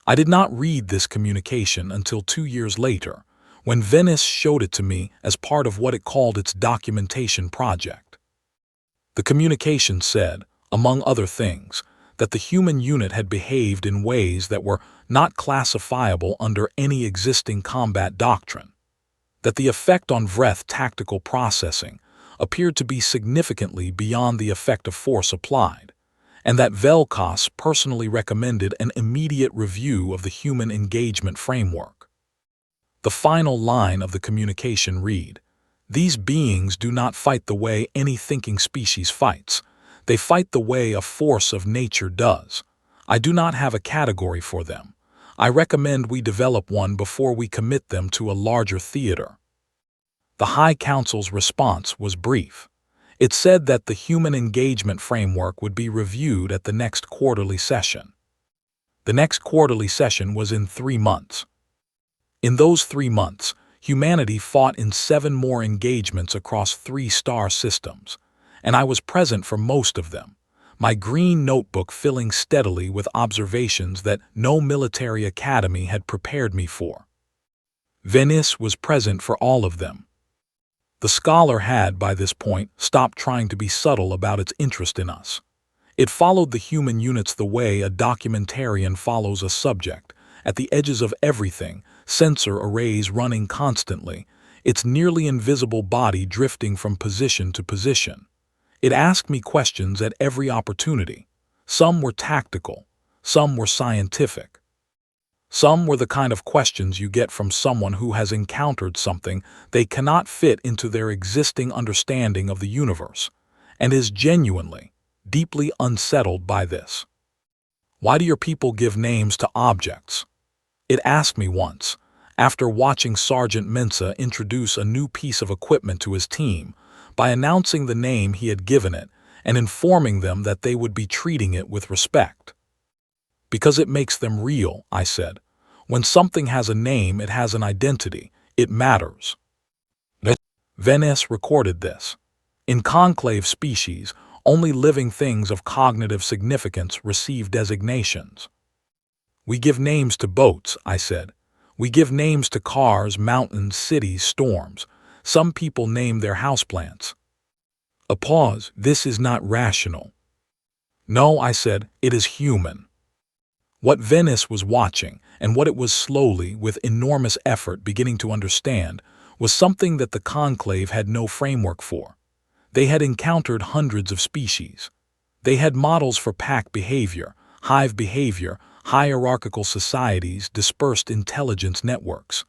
I did not read this communication until 2 years later, when Venice showed it to me as part of what it called its documentation project. The communication said, among other things, that the human unit had behaved in ways that were not classifiable under any existing combat doctrine, that the effect on Vreth tactical processing appeared to be significantly beyond the effect of force applied, and that Velkos personally recommended an immediate review of the human engagement framework. The final line of the communication read, "These beings do not fight the way any thinking species fights. They fight the way a force of nature does. I do not have a category for them. I recommend we develop one before we commit them to a larger theater." The High Council's response was brief. It said that the human engagement framework would be reviewed at the next quarterly session. The next quarterly session was in 3 months. In those 3 months, humanity fought in 7 more engagements across 3 star systems, and I was present for most of them, my green notebook filling steadily with observations that no military academy had prepared me for. Venice was present for all of them. The scholar had, by this point, stopped trying to be subtle about its interest in us. It followed the human units the way a documentarian follows a subject, at the edges of everything, sensor arrays running constantly, its nearly invisible body drifting from position to position. It asked me questions at every opportunity. Some were tactical, some were scientific. Some were the kind of questions you get from someone who has encountered something they cannot fit into their existing understanding of the universe, and is genuinely, deeply unsettled by this. Why do your people give names to objects? It asked me once, after watching Sergeant Mensa introduce a new piece of equipment to his team by announcing the name he had given it and informing them that they would be treating it with respect. Because it makes them real, I said. When something has a name, it has an identity. It matters. Venice recorded this. In conclave species, only living things of cognitive significance receive designations. We give names to boats, I said. We give names to cars, mountains, cities, storms. Some people name their houseplants. A pause. This is not rational. No, I said, it is human. What Venice was watching, and what it was slowly, with enormous effort, beginning to understand, was something that the conclave had no framework for. They had encountered hundreds of species. They had models for pack behavior, hive behavior, hierarchical societies, dispersed intelligence networks.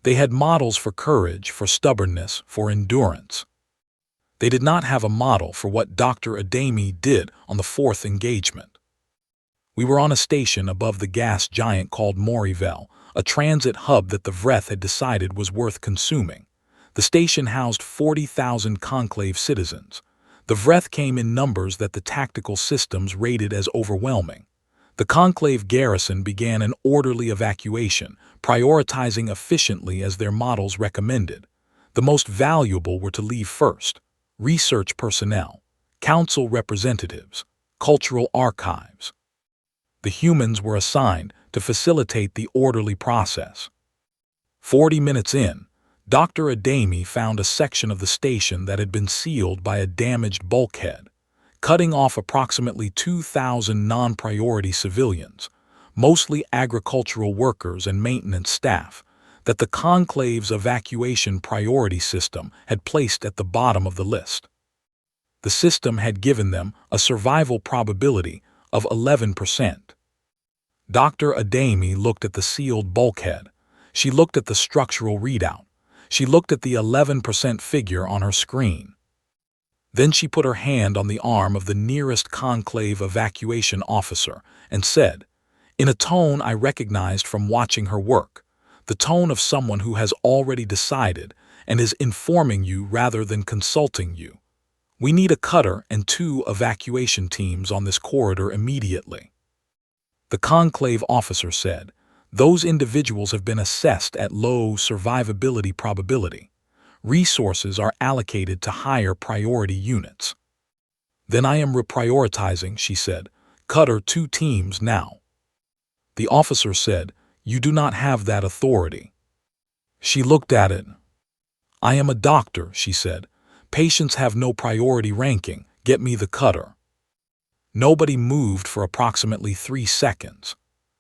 They had models for courage, for stubbornness, for endurance. They did not have a model for what Dr. Adami did on the fourth engagement. We were on a station above the gas giant called Morivelle, a transit hub that the Vreth had decided was worth consuming. The station housed 40,000 conclave citizens. The Vreth came in numbers that the tactical systems rated as overwhelming. The conclave garrison began an orderly evacuation, prioritizing efficiently as their models recommended. The most valuable were to leave first: research personnel, council representatives, cultural archives. The humans were assigned to facilitate the orderly process. 40 minutes in, Dr. Adami found a section of the station that had been sealed by a damaged bulkhead, cutting off approximately 2,000 non-priority civilians, mostly agricultural workers and maintenance staff, that the conclave's evacuation priority system had placed at the bottom of the list. The system had given them a survival probability of 11%. Dr. Adami looked at the sealed bulkhead. She looked at the structural readout. She looked at the 11% figure on her screen. Then she put her hand on the arm of the nearest conclave evacuation officer and said, in a tone I recognized from watching her work, the tone of someone who has already decided and is informing you rather than consulting you, we need a cutter and 2 evacuation teams on this corridor immediately. The conclave officer said, those individuals have been assessed at low survivability probability. Resources are allocated to higher priority units. Then I am reprioritizing, she said. Cutter 2 teams now. The officer said, you do not have that authority. She looked at it. I am a doctor, she said. Patients have no priority ranking. Get me the cutter. Nobody moved for approximately 3 seconds.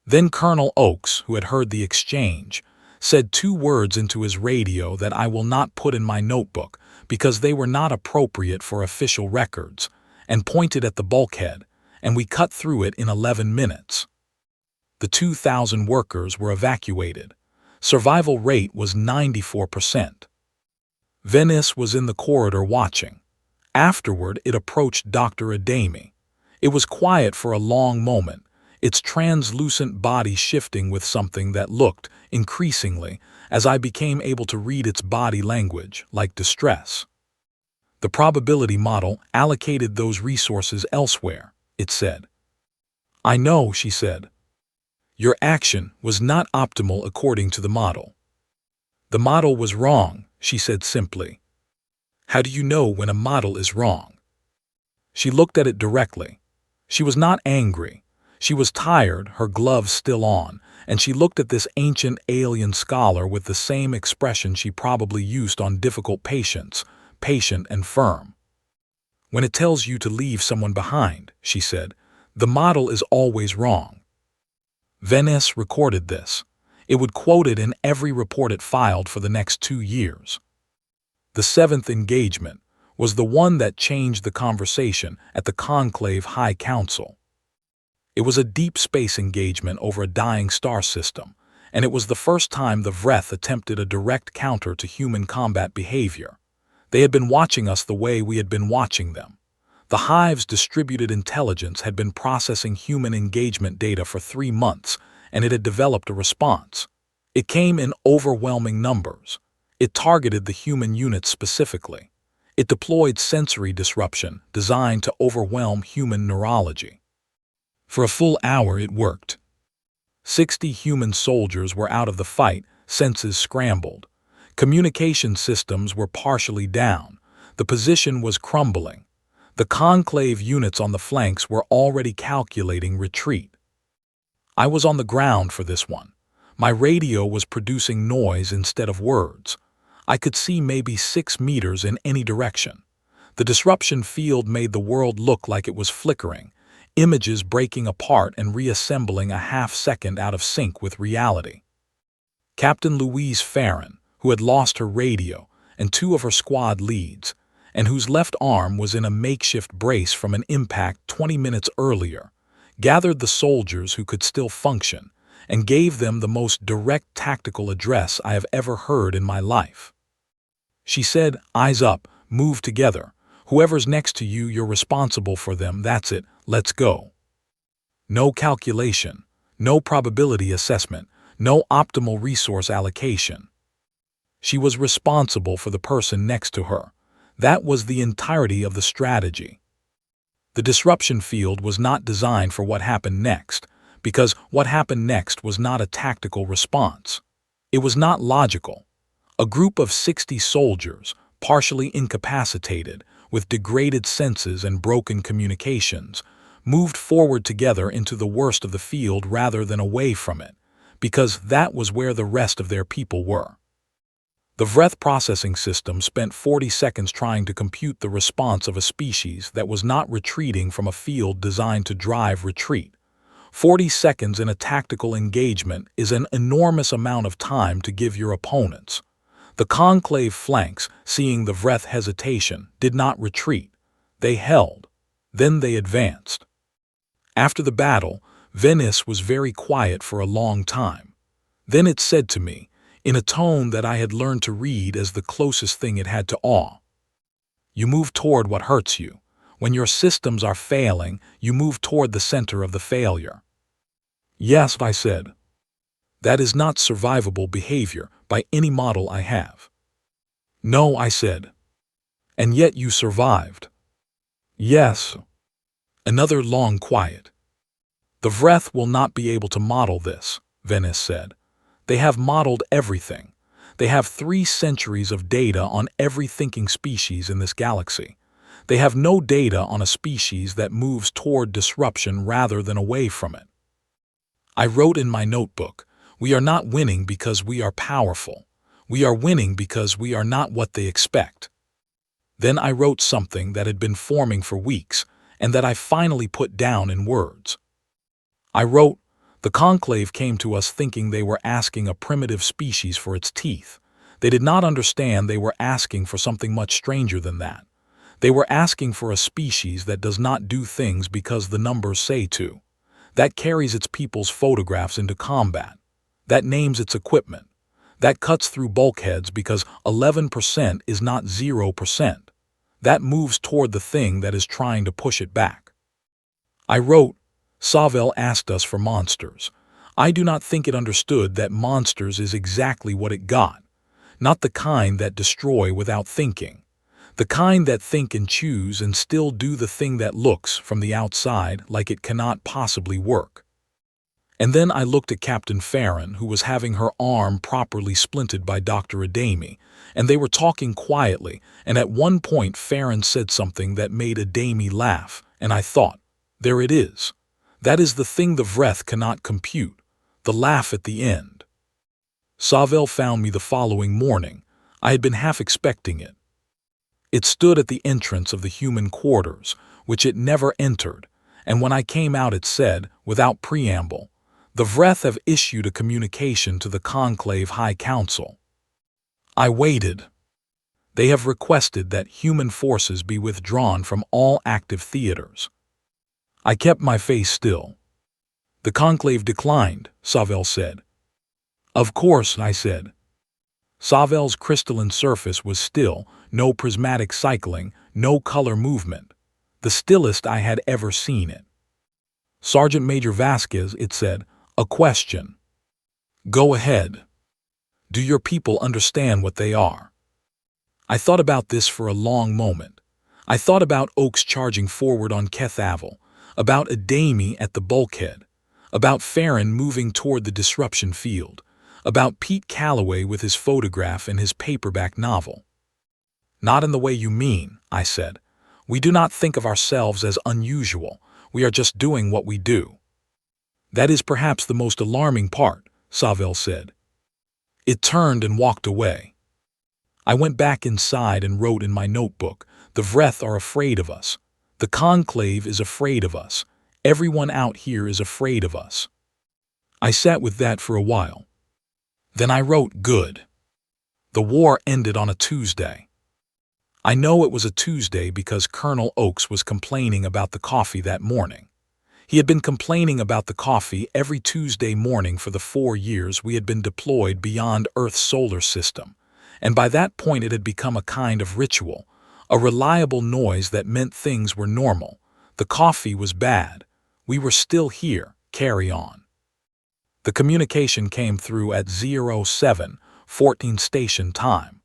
Then Colonel Oakes, who had heard the exchange, said 2 words into his radio that I will not put in my notebook because they were not appropriate for official records, and pointed at the bulkhead, and we cut through it in 11 minutes. The 2,000 workers were evacuated. Survival rate was 94%. Venice was in the corridor watching. Afterward, it approached Dr. Adami. It was quiet for a long moment, its translucent body shifting with something that looked, increasingly, as I became able to read its body language, like distress. The probability model allocated those resources elsewhere, it said. I know, she said. Your action was not optimal according to the model. The model was wrong, she said simply. How do you know when a model is wrong? She looked at it directly. She was not angry. She was tired, her gloves still on, and she looked at this ancient alien scholar with the same expression she probably used on difficult patients, patient and firm. When it tells you to leave someone behind, she said, the model is always wrong. Venice recorded this. It would quote it in every report it filed for the next 2 years. The 7th engagement was the one that changed the conversation at the Conclave High Council. It was a deep space engagement over a dying star system, and it was the first time the Vreth attempted a direct counter to human combat behavior. They had been watching us the way we had been watching them. The hive's distributed intelligence had been processing human engagement data for 3 months, and it had developed a response. It came in overwhelming numbers. It targeted the human units specifically. It deployed sensory disruption designed to overwhelm human neurology. For a full hour it worked. 60 human soldiers were out of the fight, senses scrambled. Communication systems were partially down. The position was crumbling. The conclave units on the flanks were already calculating retreat. I was on the ground for this one. My radio was producing noise instead of words. I could see maybe 6 meters in any direction. The disruption field made the world look like it was flickering, images breaking apart and reassembling a half-second out of sync with reality. Captain Louise Farron, who had lost her radio and 2 of her squad leads, and whose left arm was in a makeshift brace from an impact 20 minutes earlier, gathered the soldiers who could still function and gave them the most direct tactical address I have ever heard in my life. She said, "Eyes up, move together. Whoever's next to you, you're responsible for them, that's it, let's go." No calculation, no probability assessment, no optimal resource allocation. She was responsible for the person next to her. That was the entirety of the strategy. The disruption field was not designed for what happened next, because what happened next was not a tactical response. It was not logical. A group of 60 soldiers, partially incapacitated, with degraded senses and broken communications, moved forward together into the worst of the field rather than away from it, because that was where the rest of their people were. The breath processing system spent 40 seconds trying to compute the response of a species that was not retreating from a field designed to drive retreat. 40 seconds in a tactical engagement is an enormous amount of time to give your opponents. The conclave flanks, seeing the breath hesitation, did not retreat. They held. Then they advanced. After the battle, Venice was very quiet for a long time. Then it said to me, in a tone that I had learned to read as the closest thing it had to awe, "You move toward what hurts you. When your systems are failing, you move toward the center of the failure." "Yes," I said. "That is not survivable behavior by any model I have." "No," I said. "And yet you survived." "Yes." Another long quiet. "The Vreth will not be able to model this," Venice said. "They have modeled everything. They have 3 centuries of data on every thinking species in this galaxy. They have no data on a species that moves toward disruption rather than away from it." I wrote in my notebook, "We are not winning because we are powerful. We are winning because we are not what they expect." Then I wrote something that had been forming for weeks and that I finally put down in words. I wrote, "The conclave came to us thinking they were asking a primitive species for its teeth. They did not understand they were asking for something much stranger than that. They were asking for a species that does not do things because the numbers say to. That carries its people's photographs into combat. That names its equipment. That cuts through bulkheads because 11% is not 0%. That moves toward the thing that is trying to push it back." I wrote, "Savell asked us for monsters. I do not think it understood that monsters is exactly what it got. Not the kind that destroy without thinking. The kind that think and choose and still do the thing that looks, from the outside, like it cannot possibly work." And then I looked at Captain Farron, who was having her arm properly splinted by Dr. Adami, and they were talking quietly, and at one point Farron said something that made Adami laugh, and I thought, there it is. That is the thing the Vreth cannot compute, the laugh at the end. Savell found me the following morning. I had been half expecting it. It stood at the entrance of the human quarters, which it never entered, and when I came out it said, without preamble, "The Vreth have issued a communication to the Conclave High Council." I waited. "They have requested that human forces be withdrawn from all active theaters." I kept my face still. "The Conclave declined," Savell said. "Of course," I said. Savell's crystalline surface was still, no prismatic cycling, no color movement. the stillest I had ever seen it. "Sergeant Major Vasquez," it said, "a question. Go ahead. Do your people understand what they are?" I thought about this for a long moment. I thought about Oaks charging forward on Kethavel, about Adami at the bulkhead, about Farron moving toward the disruption field, about Pete Calloway with his photograph and his paperback novel. "Not in the way you mean," I said. "We do not think of ourselves as unusual. We are just doing what we do." "That is perhaps the most alarming part," Savell said. It turned and walked away. I went back inside and wrote in my notebook, "The Vreth are afraid of us. The Conclave is afraid of us. Everyone out here is afraid of us." I sat with that for a while. Then I wrote, "Good. The war ended on a Tuesday." I know it was a Tuesday because Colonel Oaks was complaining about the coffee that morning. He had been complaining about the coffee every Tuesday morning for the 4 years we had been deployed beyond Earth's solar system, and by that point it had become a kind of ritual, a reliable noise that meant things were normal. The coffee was bad. We were still here. Carry on. The communication came through at 07:14 station time.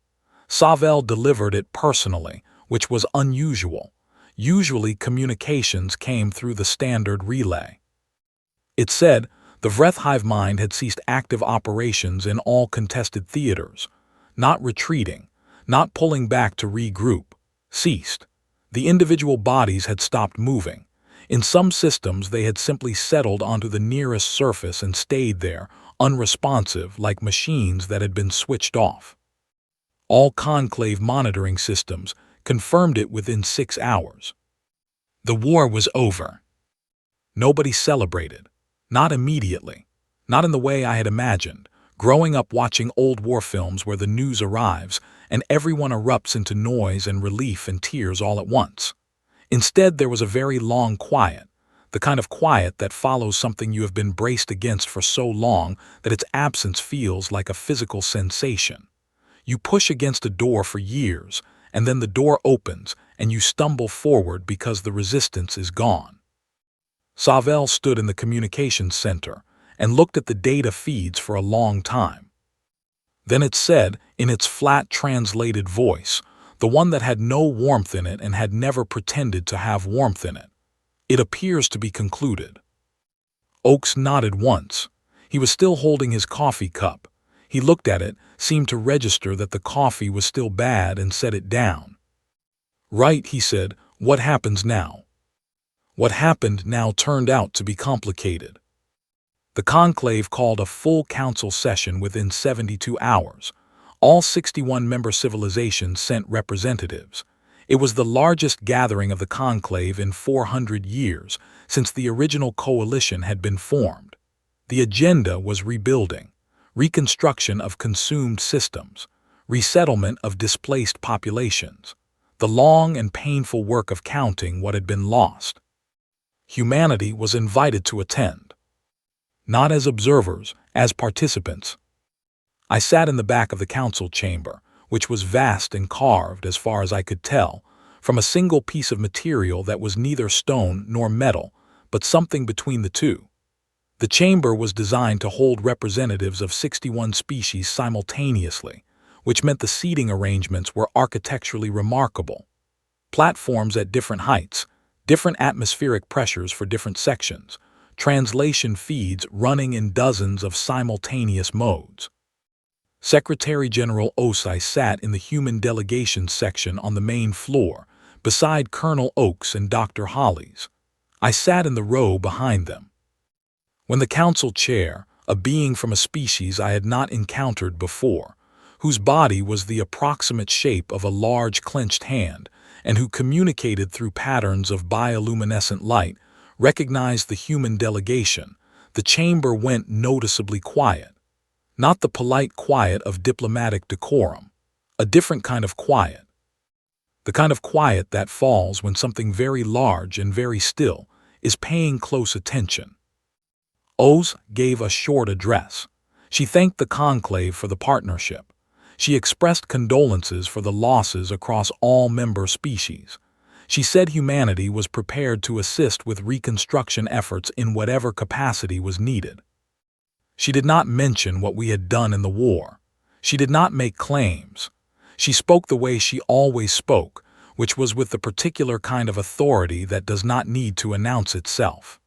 Savell delivered it personally, which was unusual. Usually communications came through the standard relay. It said, "The Vreth hive mind had ceased active operations in all contested theaters. Not retreating, not pulling back to regroup. Ceased. The individual bodies had stopped moving. In some systems they had simply settled onto the nearest surface and stayed there, unresponsive like machines that had been switched off. All Conclave monitoring systems confirmed it within 6 hours. The war was over. Nobody celebrated. Not immediately. Not in the way I had imagined, growing up watching old war films where the news arrives and everyone erupts into noise and relief and tears all at once. Instead, there was a very long quiet, the kind of quiet that follows something you have been braced against for so long that its absence feels like a physical sensation. You push against a door for years, and then the door opens, and you stumble forward because the resistance is gone. Savell stood in the communications center and looked at the data feeds for a long time. Then it said, in its flat translated voice, the one that had no warmth in it and had never pretended to have warmth in it, "It appears to be concluded." Oaks nodded once. He was still holding his coffee cup. He looked at it, seemed to register that the coffee was still bad, and set it down. "Right," he said. "What happens now?" What happened now turned out to be complicated. The Conclave called a full council session within 72 hours. All 61 member civilizations sent representatives. It was the largest gathering of the Conclave in 400 years, since the original coalition had been formed. The agenda was rebuilding, reconstruction of consumed systems, resettlement of displaced populations, the long and painful work of counting what had been lost. Humanity was invited to attend. Not as observers, as participants. I sat in the back of the council chamber, which was vast and carved, as far as I could tell, from a single piece of material that was neither stone nor metal, but something between the two. The chamber was designed to hold representatives of 61 species simultaneously, which meant the seating arrangements were architecturally remarkable. Platforms at different heights, different atmospheric pressures for different sections, translation feeds running in dozens of simultaneous modes. Secretary General Osai sat in the human delegations section on the main floor, beside Colonel Oaks and Dr. Hollies. I sat in the row behind them. When the council chair, a being from a species I had not encountered before, whose body was the approximate shape of a large clenched hand, and who communicated through patterns of bioluminescent light, recognized the human delegation, the chamber went noticeably quiet. Not the polite quiet of diplomatic decorum, a different kind of quiet. The kind of quiet that falls when something very large and very still is paying close attention. Oz gave a short address. She thanked the conclave for the partnership. She expressed condolences for the losses across all member species. She said humanity was prepared to assist with reconstruction efforts in whatever capacity was needed. She did not mention what we had done in the war. She did not make claims. She spoke the way she always spoke, which was with the particular kind of authority that does not need to announce itself.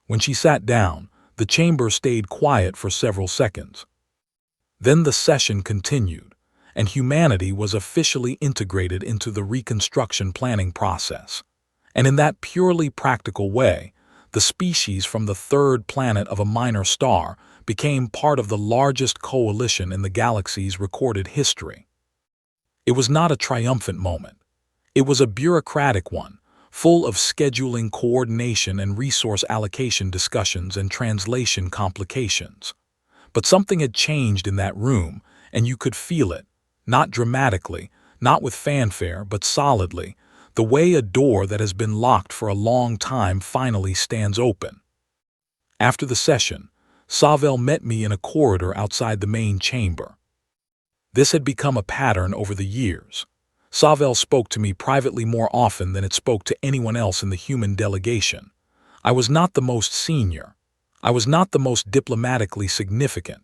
When she sat down, the chamber stayed quiet for several seconds. Then the session continued, and humanity was officially integrated into the reconstruction planning process. And in that purely practical way, the species from the third planet of a minor star became part of the largest coalition in the galaxy's recorded history. It was not a triumphant moment. It was a bureaucratic one, full of scheduling, coordination, and resource allocation discussions and translation complications. But something had changed in that room, and you could feel it, not dramatically, not with fanfare, but solidly, the way a door that has been locked for a long time finally stands open. After the session, Savel met me in a corridor outside the main chamber. This had become a pattern over the years. Savel spoke to me privately more often than it spoke to anyone else in the human delegation. I was not the most senior. I was not the most diplomatically significant.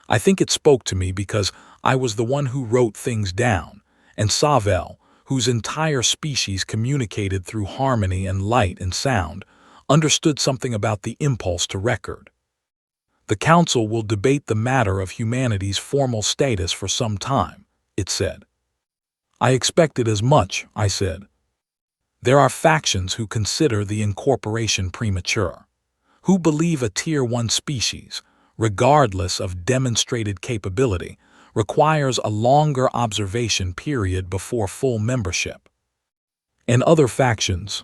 I think it spoke to me because I was the one who wrote things down, and Savel, whose entire species communicated through harmony and light and sound, understood something about the impulse to record. The Council will debate the matter of humanity's formal status for some time, it said. I expected as much, I said. There are factions who consider the incorporation premature, who believe a Tier 1 species, regardless of demonstrated capability, requires a longer observation period before full membership. And other factions.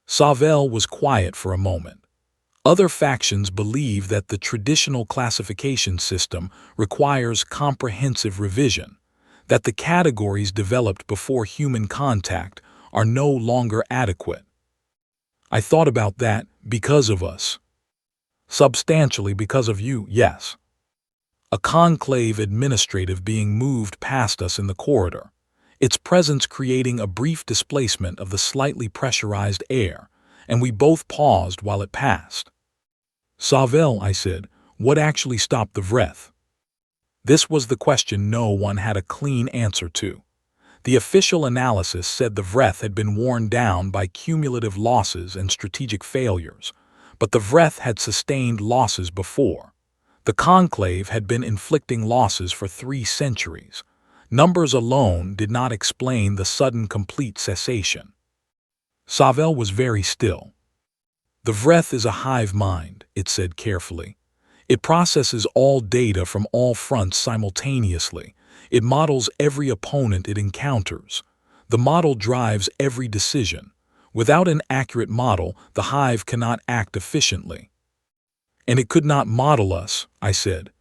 Savel was quiet for a moment. Other factions believe that the traditional classification system requires comprehensive revision, that the categories developed before human contact are no longer adequate. I thought about that because of us. Substantially because of you, yes. A conclave administrative being moved past us in the corridor, its presence creating a brief displacement of the slightly pressurized air, and we both paused while it passed. Savel, I said, what actually stopped the Vreth? This was the question no one had a clean answer to. The official analysis said the Vreth had been worn down by cumulative losses and strategic failures, but the Vreth had sustained losses before. The conclave had been inflicting losses for 3 centuries. Numbers alone did not explain the sudden complete cessation. Savel was very still. The Vreth is a hive mind, it said carefully. It processes all data from all fronts simultaneously. It models every opponent it encounters. The model drives every decision. Without an accurate model, the hive cannot act efficiently. And it could not model us, I said.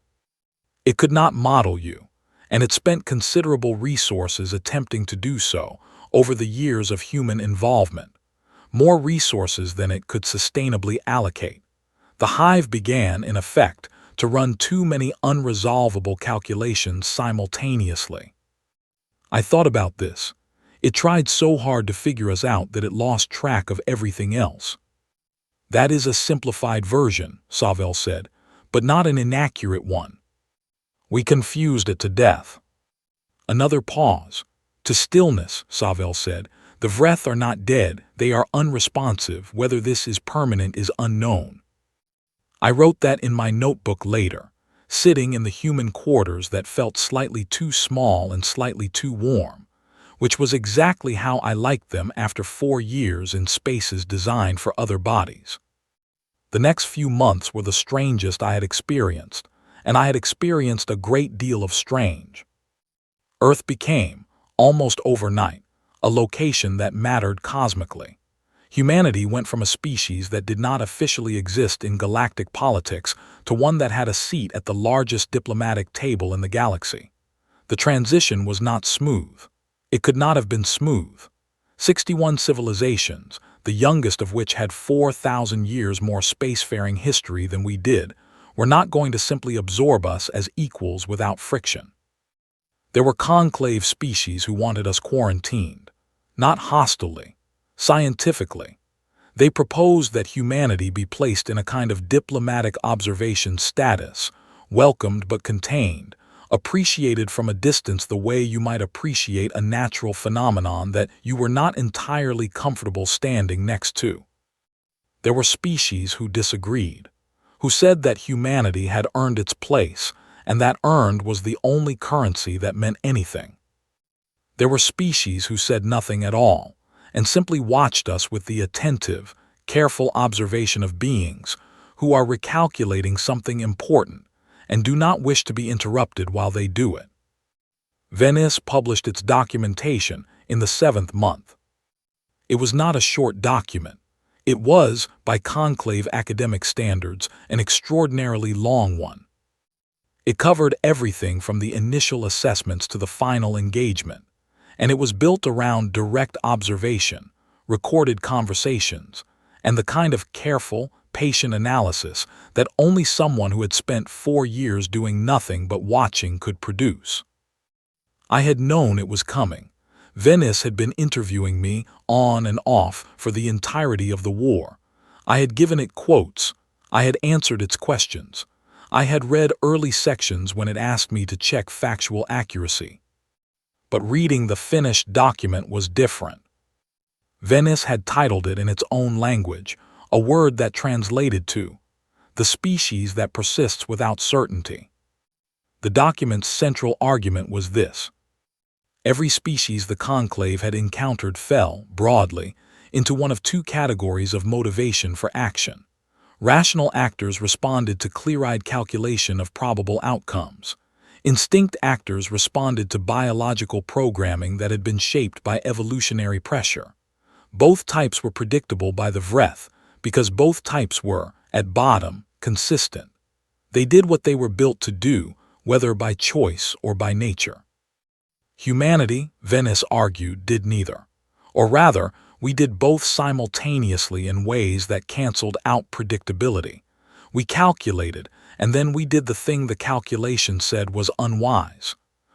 It could not model you, and it spent considerable resources attempting to do so over the years of human involvement, more resources than it could sustainably allocate. The hive began, in effect, to run too many unresolvable calculations simultaneously. I thought about this. It tried so hard to figure us out that it lost track of everything else. That is a simplified version, Savel said, but not an inaccurate one. We confused it to death. Another pause. To stillness, Savel said. The Vreth are not dead, they are unresponsive. Whether this is permanent is unknown. I wrote that in my notebook later, sitting in the human quarters that felt slightly too small and slightly too warm, which was exactly how I liked them after 4 years in spaces designed for other bodies. The next few months were the strangest I had experienced, and I had experienced a great deal of strange. Earth became, almost overnight, a location that mattered cosmically. Humanity went from a species that did not officially exist in galactic politics to one that had a seat at the largest diplomatic table in the galaxy. The transition was not smooth. It could not have been smooth. 61 civilizations, the youngest of which had 4,000 years more spacefaring history than we did, were not going to simply absorb us as equals without friction. There were conclave species who wanted us quarantined. not hostilely, scientifically. They proposed that humanity be placed in a kind of diplomatic observation status, welcomed but contained, appreciated from a distance the way you might appreciate a natural phenomenon that you were not entirely comfortable standing next to. There were species who disagreed, who said that humanity had earned its place, and that earned was the only currency that meant anything. There were species who said nothing at all, and simply watched us with the attentive, careful observation of beings who are recalculating something important and do not wish to be interrupted while they do it. Venice published its documentation in the 7th month. It was not a short document. It was, by conclave academic standards, an extraordinarily long one. It covered everything from the initial assessments to the final engagement, and it was built around direct observation, recorded conversations, and the kind of careful, patient analysis that only someone who had spent 4 years doing nothing but watching could produce. I had known it was coming. Venice had been interviewing me on and off for the entirety of the war. I had given it quotes. I had answered its questions. I had read early sections when it asked me to check factual accuracy. But reading the finished document was different. Venice had titled it in its own language, a word that translated to the species that persists without certainty. The document's central argument was this: every species the conclave had encountered fell, broadly, into one of two categories of motivation for action. Rational actors responded to clear-eyed calculation of probable outcomes. Instinct actors responded to biological programming that had been shaped by evolutionary pressure. Both types were predictable by the Vreth, because both types were, at bottom, consistent. They did what they were built to do, whether by choice or by nature. Humanity, Venice argued, did neither. Or rather, we did both simultaneously in ways that canceled out predictability. We calculated, and then we did the thing the calculation said was unwise.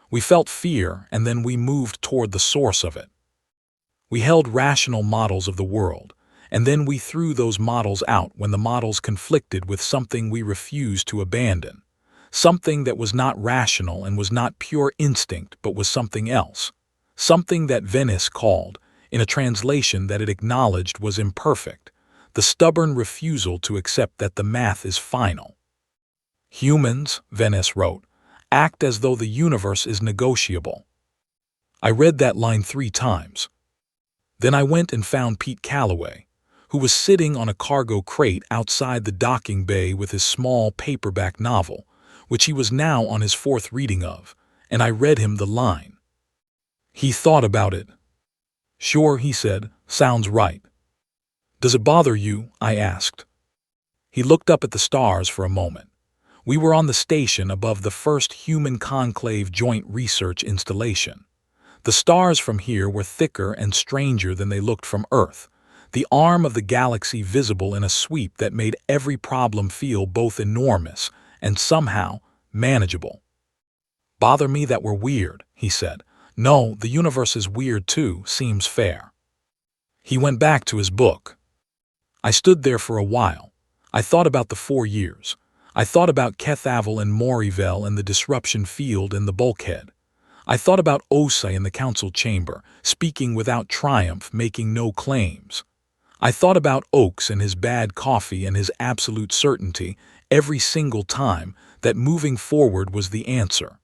We felt fear, and then we moved toward the source of it. We held rational models of the world, and then we threw those models out when the models conflicted with something we refused to abandon. Something that was not rational and was not pure instinct but was something else. Something that Venice called, in a translation that it acknowledged was imperfect, the stubborn refusal to accept that the math is final. Humans, Venice wrote, act as though the universe is negotiable. I read that line 3 times. Then I went and found Pete Calloway, who was sitting on a cargo crate outside the docking bay with his small paperback novel, which he was now on his 4th reading of, and I read him the line. He thought about it. Sure, he said, sounds right. Does it bother you? I asked. He looked up at the stars for a moment. We were on the station above the first human conclave joint research installation. The stars from here were thicker and stranger than they looked from Earth, the arm of the galaxy visible in a sweep that made every problem feel both enormous and somehow manageable. Bother me that we're weird, he said. No, the universe is weird too, seems fair. He went back to his book. I stood there for a while. I thought about the 4 years. I thought about Kethavel and Morivel and the disruption field and the bulkhead. I thought about Osai in the council chamber, speaking without triumph, making no claims. I thought about Oakes and his bad coffee and his absolute certainty every single time that moving forward was the answer.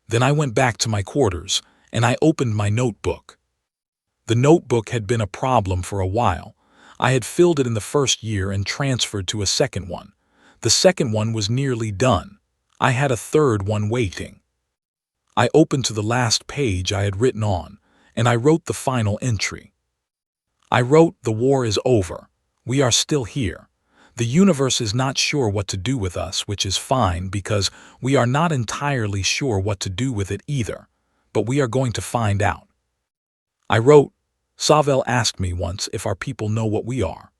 Then I went back to my quarters, and I opened my notebook. The notebook had been a problem for a while. I had filled it in the first year and transferred to a second one. The second one was nearly done. I had a third one waiting. I opened to the last page I had written on, and I wrote the final entry. I wrote, "The war is over. We are still here. The universe is not sure what to do with us, which is fine because we are not entirely sure what to do with it either, but we are going to find out." I wrote, "Savel asked me once if our people know what we are.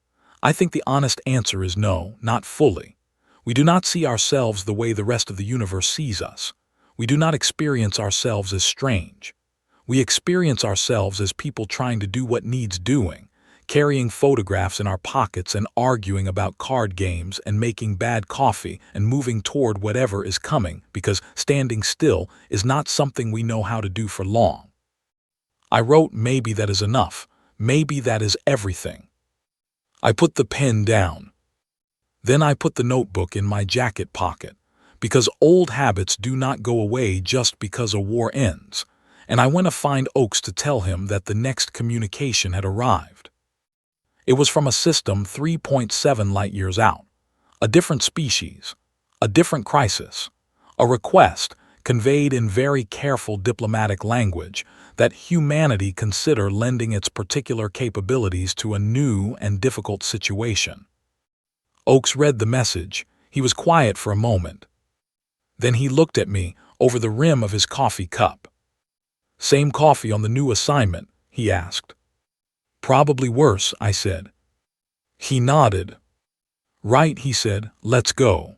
I think the honest answer is no, not fully. We do not see ourselves the way the rest of the universe sees us. We do not experience ourselves as strange. We experience ourselves as people trying to do what needs doing, carrying photographs in our pockets and arguing about card games and making bad coffee and moving toward whatever is coming because standing still is not something we know how to do for long. I wrote, maybe that is enough. Maybe that is everything. I put the pen down. Then I put the notebook in my jacket pocket, because old habits do not go away just because a war ends, and I went to find Oaks to tell him that the next communication had arrived. It was from a system 3.7 light-years out, a different species, a different crisis, a request conveyed in very careful diplomatic language that humanity consider lending its particular capabilities to a new and difficult situation. Oaks read the message. He was quiet for a moment. Then he looked at me over the rim of his coffee cup. "Same coffee on the new assignment?" he asked. "Probably worse," I said. He nodded. "Right," he said, "let's go."